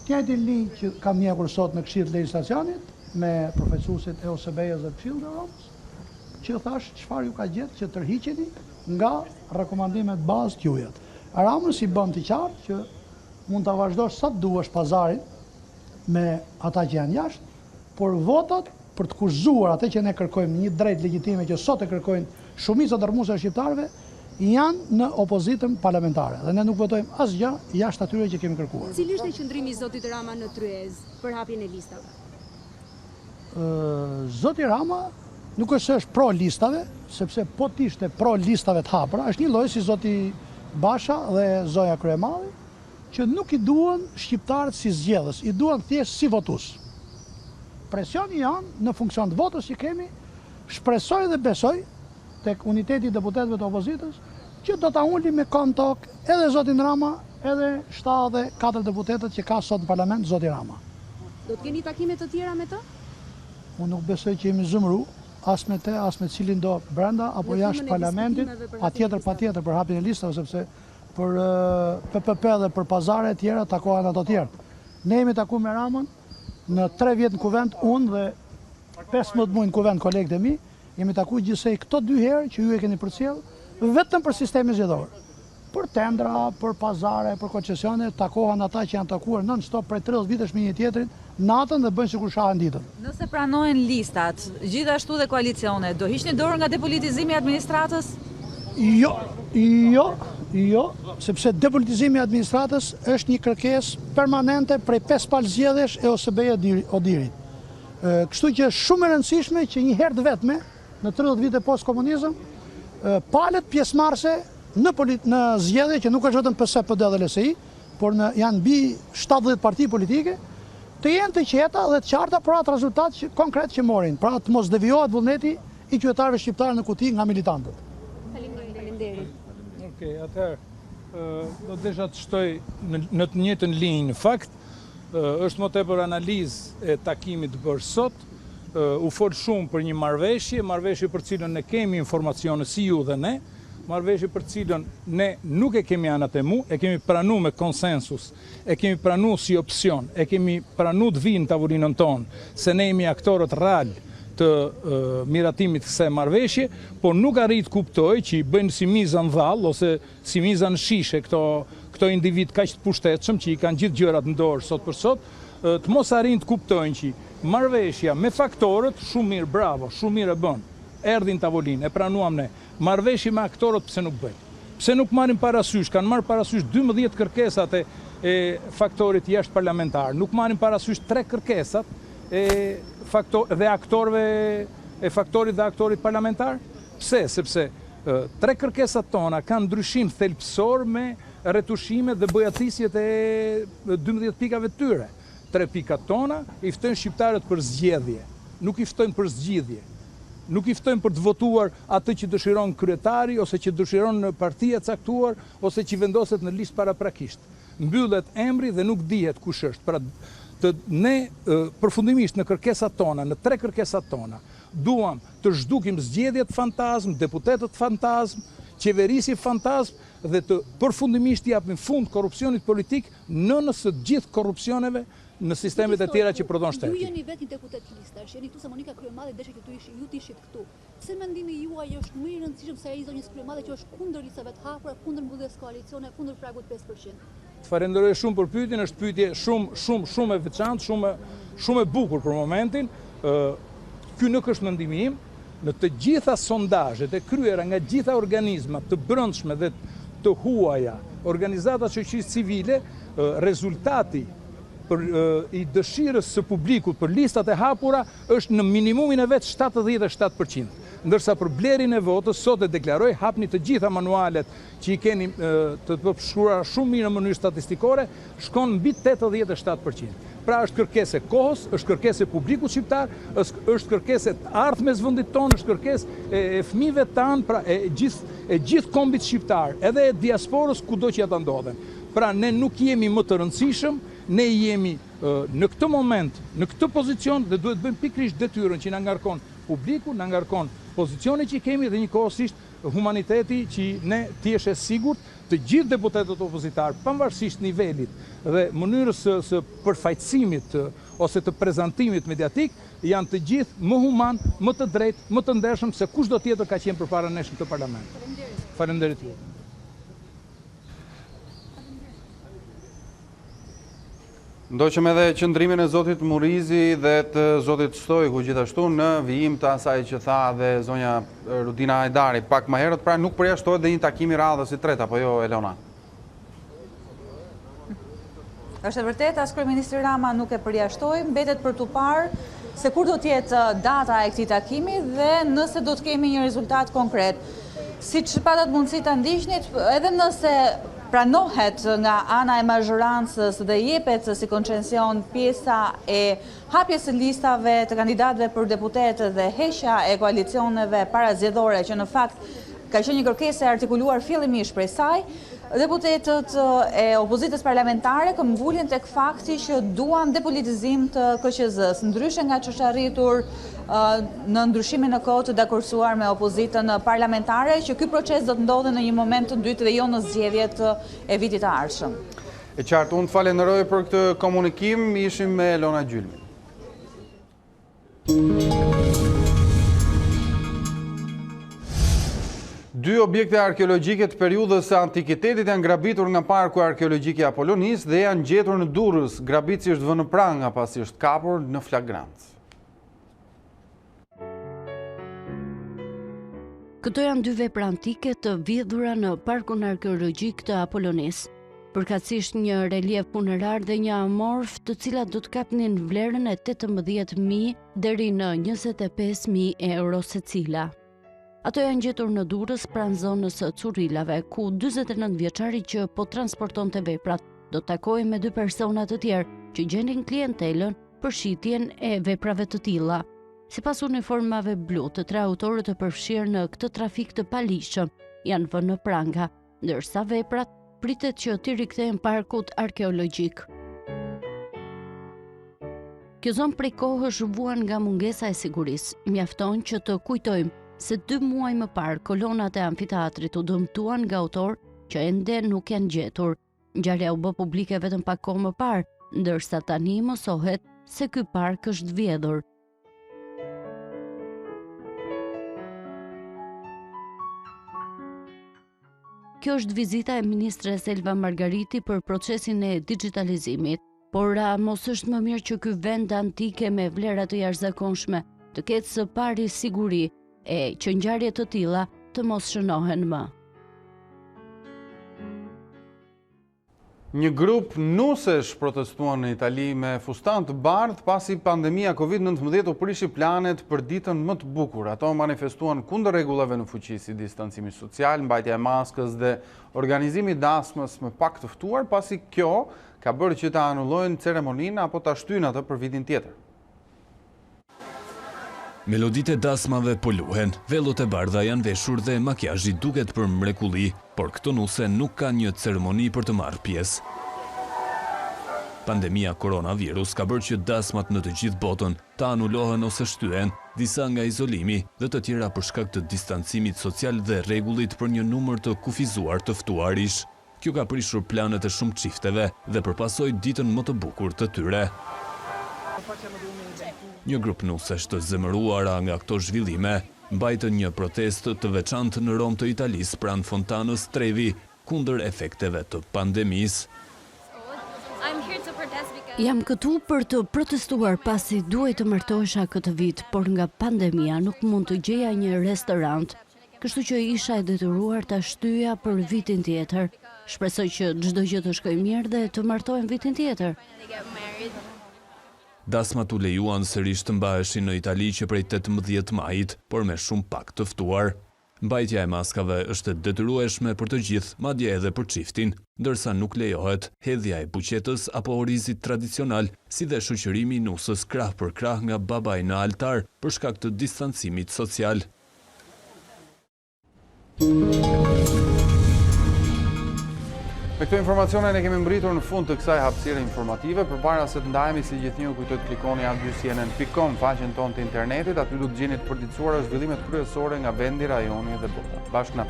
Të njëjtin linjë që kam njekur sot në Këshillin e Legjislacionit me profesuesit e OSBE-s dhe Këshillit të Evropës, që thash çfarë ju ka gjetë që tërhiqeni nga rekomandimet bazë të juja. Ramës i bën të qartë që mund ta vazhdosh sa të duash pazarin me ata që janë jashtë, por votat për të kushzuar atë që ne kërkojmë, një drejt legjitime që sot e kërkojnë shumica dërmuese e shqiptarëve, janë në opozitën parlamentare dhe ne nuk votojmë asgjë jashtë atyre që kemi kërkuar. Cili është qëndrimi i zotit Rama në tryez për hapjen e listave? Zoti Rama nuk është pro listave, sepse po të ishte pro listave të hapura, është një lloj si zoti Basha dhe zoja Kryemalli, që nuk i duan shqiptarët si zgjedhës, i duan thjesht si votues. Presioni janë në funksion të votës që kemi, shpresoj dhe besoj tek uniteti i deputetëve të opozitës që do ta ulim me kon tok edhe zotin Rama, edhe 74 deputetët që ka sot në parlament, zoti Rama. Do të keni takime të tjera me të? Unë nuk besoj që jemi zëmru, as me te, as me cilin do brenda, apo jashtë parlamentit, patjetër për hapjen e listave, sepse për PPP dhe për pazare e tjera takohen ato tjerë. Ne jemi taku me Ramën në 3 vjetë në kuvent, unë dhe 15 muaj në kuvent kolegët e mi, jemi taku gjithsej këto 2 herë që ju e keni përcjell, vetëm për sistemin zgjedhor. Për tendra, për pazare, për koncesione, takohen ata që janë takuar non-stop prej 30 vitesh me një tjetrin, natën dhe bëjnë sikur shahen ditën. Nëse pranojnë listat, gjithashtu dhe koalicione, do hiqni dorë nga depolitizimi i administratës? Jo, sepse depolitizimi i administratës është një kërkesë permanente prej 5 palë zgjedhjesh e OSBE Odirit. Kështu që është shumë e rëndësishme që një herë të vetme, në 30 vite post-komunizëm, palët pjesëmarrëse në zgjedhje që nuk është vetëm PS, PD dhe LSI, por janë mbi 70 parti politike, të jenë të qeta dhe të qarta për atë rezultat konkret që morin, pra të mos devijohet vullneti i qytetarëve shqiptarë në kuti nga militantët. Faleminderit. Okej, atëherë, do desha të shtoj në të njëjtën linjë. Në fakt, është më tepër analizë e takimit bërë sot, u fol shumë për një marrëveshje për cilën ne kemi informacione si ju dhe ne, marrëveshje për cilën ne nuk e kemi anët e mu, e kemi pranu me konsensus, e kemi pranu si opcion, e kemi pranu të vinë në tavolinën tonë, se ne jemi aktorët real të miratimit kësaj marrëveshje, por nuk arrit kuptoj që i bëjnë si miza në dhall ose si miza në shishe këto individ kaq të pushtetshëm që i kanë gjithë gjërat në dorë sot për sot, të mos arrin të kuptojnë që marrëveshja me faktorët shumë mirë, bravo, shumë mirë e bën. Erdhin në tavolinë, e pranuam ne. Marrëveshje me aktorët pse nuk bëjnë? Pse nuk marrin parasysh? Kanë marrë parasysh 12 kërkesat e faktorit jashtë parlamentar. Nuk marrin parasysh 3 kërkesat dhe aktorëve e faktorit dhe aktorit parlamentar? Pse? Sepse 3 kërkesat tona kanë ndryshim thelbësor me retushime dhe bëjatësisjet e 12 pikave të tyre. 3 pikat tona i ftojnë shqiptarët për zgjedhje, nuk i ftojnë për zgjidhje. Nuk i ftojnë për të votuar atë që dëshiron kryetari, ose që dëshiron në partia caktuar, ose që vendoset në listë paraprakisht. Mbyllet emri dhe nuk dihet kush është. Pra, ne përfundimisht në kërkesat tona, në 3 kërkesat tona, duam të zhdukim zgjedhjet fantazm, deputetët fantazm, qeverisi fantazm, dhe të përfundimisht japim fund korrupsionit politik në së gjithë korrupsioneve në sistemet e tjera që prodhon shteti. Ju jeni vetë një deputet listash, jeni këtu se Monika Kryemadhe deshe që ju të ishit këtu. Pse mendimi juaj është më i rëndësishëm se ai zonjës Kryemade që është kundër listave të hapura, kundër mbylljes koalicione, kundër pragut 5%? Falenderoj shumë për pyetjen, është pyetje shumë e veçantë, shumë e bukur për momentin. Ky nuk është mendimi im. Në të gjitha sondazhet e kryera nga gjitha organizmat të brendshme dhe të huaja, organizata shoqërisë civile, rezultati i dëshirës së publikut për listat e hapura është në minimumin e vetë 77%. Ndërsa për blerjen e votës, sot e deklaroj, hapni të gjitha manualet që i keni të përshkruara shumë mirë në mënyrë statistikore, shkon mbi 87%. Pra është kërkesë e kohës, është kërkesë e publikut shqiptar, është kërkesë e ardhmes vendit tonë, është kërkesë e fëmijëve tanë, pra e gjithë kombit shqiptar, edhe e diasporës kudo që ata ndodhen. Pra ne nuk jemi më të rëndësishëm, ne jemi në këtë moment, në këtë pozicion dhe duhet bëjmë pikërisht detyrën që na ngarkon publiku, na ngarkon pozicioni që kemi dhe njëkohësisht humaniteti që ne t'jesh e sigurt të gjithë deputetët opozitar, pavarësisht nivelit dhe mënyrës së përfaqësimit ose të prezantimit mediatik, janë të gjithë më human, më të drejtë, më të ndershëm se kushdo tjetër ka qenë përpara nesh në këtë parlament. Faleminderit ju. Ndoqëm edhe qëndrimin e zotit Murizi dhe të zotit Stojku gjithashtu në vijim të asaj që tha dhe zonja Rudina Hajdari pak më herët, pra nuk përjashtohet dhe një takimi radhës i tretë, apo jo, Elona? Është e vërtet, as kryeministri Rama nuk e përjashtoi, mbetet për tu parë se kur do t'jetë data e këtij takimi dhe nëse do të kemi një rezultat konkret. Siç patat mundësi ta ndiqnit, edhe nëse pranohet nga ana e mazhorancës dhe jepet si koncesion pjesa e hapjes së listave të kandidatëve për deputet dhe heqja e koalicioneve parazgjedhore që në fakt ka qenë një kërkesë e artikuluar fillimisht prej saj, deputetët e opozitës parlamentare këmbgulin tek fakti që duan depolitizim të KQZ-s, ndryshe nga që është arritur në ndryshimin në kohë të dakordsuar me opozitën parlamentare, që ky proces do të ndodhe në një moment të dytë dhe jo në zgjedhjet e vitit të ardhshëm. E qartë, unë të falenderoj për këtë komunikim, ishim me Elona Gjylmin. Dy objekte arkeologjike të periudhës së antikitetit janë grabitur nga parku arkeologjik i Apollonis dhe janë gjetur në Durrës. Grabitësi është vënë në pranga pasi është kapur në flagrancë. Këto janë dy vepra antike të vjedhura në parkun arkeologjik të Apollonis. Përkatësisht një relief funerar dhe një amorf, të cilat do të kapnin vlerën e 18.000 deri në 25.000 euro secila. Ato janë gjetur në Durrës pranë zonës Currilave, ku 49 vjeçari që po transportonte veprat do të takojë me dy persona të tjerë që gjenin klientelën për shitjen e veprave të tilla. Sipas uniformave blu, të tre autorët të përfshirë në këtë trafik të palishëm janë vënë në pranga, ndërsa veprat pritet që t'i rikthehen parkut arkeologjik. Kjo zonë prej kohësh vuan nga mungesa e sigurisë. Mjafton që të kujtojmë se 2 muaj më parë kolonat e amfiteatrit u dëmtuan nga autor që ende nuk janë gjetur. Ngjarja u bë publike vetëm pak kohë më parë, ndërsa tani mosohet se ky park është vjedhur. Kjo është vizita e ministres Elva Margariti për procesin e digitalizimit, por mos është më mirë që ky vend antike me vlera të jashtëzakonshme të ketë së pari siguri e që ngjarje të tilla të mos shënohen më. Një grup nusesh protestuan në Itali me fustan të bardhë pasi pandemia COVID-19 u prishi planet për ditën më të bukur. Ato manifestuan kundër rregullave në fuqi si distancimi social, mbajtja e maskës dhe organizimi dasmës me pak të ftuar, pasi kjo ka bërë që ta anullojnë ceremoninë apo ta shtyjnë atë për vitin tjetër. Melodit e dasmave po luhen, vellot e bardha janë veshur dhe makjazhi duket për mrekulli, por këto nuse nuk ka një ceremoni për të marrë pjesë. Pandemia koronavirus ka bërë që dasmat në të gjithë botën të anullohen ose shtyhen, disa nga izolimi dhe të tjera për shkak të distancimit social dhe rregullit për një numër të kufizuar të ftuarish. Kjo ka prishur planet e shumë çifteve dhe përpasoi ditën më të bukur të tyre. Një grup nusesh të zemëruara nga këto zhvillime mbajtën një protestë të veçantë në Rom të Italisë pranë fontanës Trevi kundër efekteve të pandemisë. Jam këtu për të protestuar pasi duhet të martohesha këtë vit, por nga pandemia nuk mund të gjeja një restorant, kështu që isha e detyruar ta shtyja për vitin tjetër. Shpresoj që çdo gjë të shkojë mirë dhe të martohem vitin tjetër. Dasmat u lejuan sërish të mbaheshin në Itali që prej 18 majit, por me shumë pak të ftuar. Mbajtja e maskave është detyrueshme për të gjithë, madje edhe për çiftin, ndërsa nuk lejohet hedhja e buqetës apo orizit tradicional, si dhe shoqërimi i nusës krah për krah nga babai në altar për shkak të distancimit social. Me këto informacione ne kemi mbritur në fund të kësaj hapësire informative. Përpara se të ndajemi, si gjithnjë kujtoj të klikoni aty.cnn.com, faqen tonë të internetit, aty do të gjeni të përditësuara zhvillimet kryesore nga vendi, rajoni dhe bota. Bashkë na.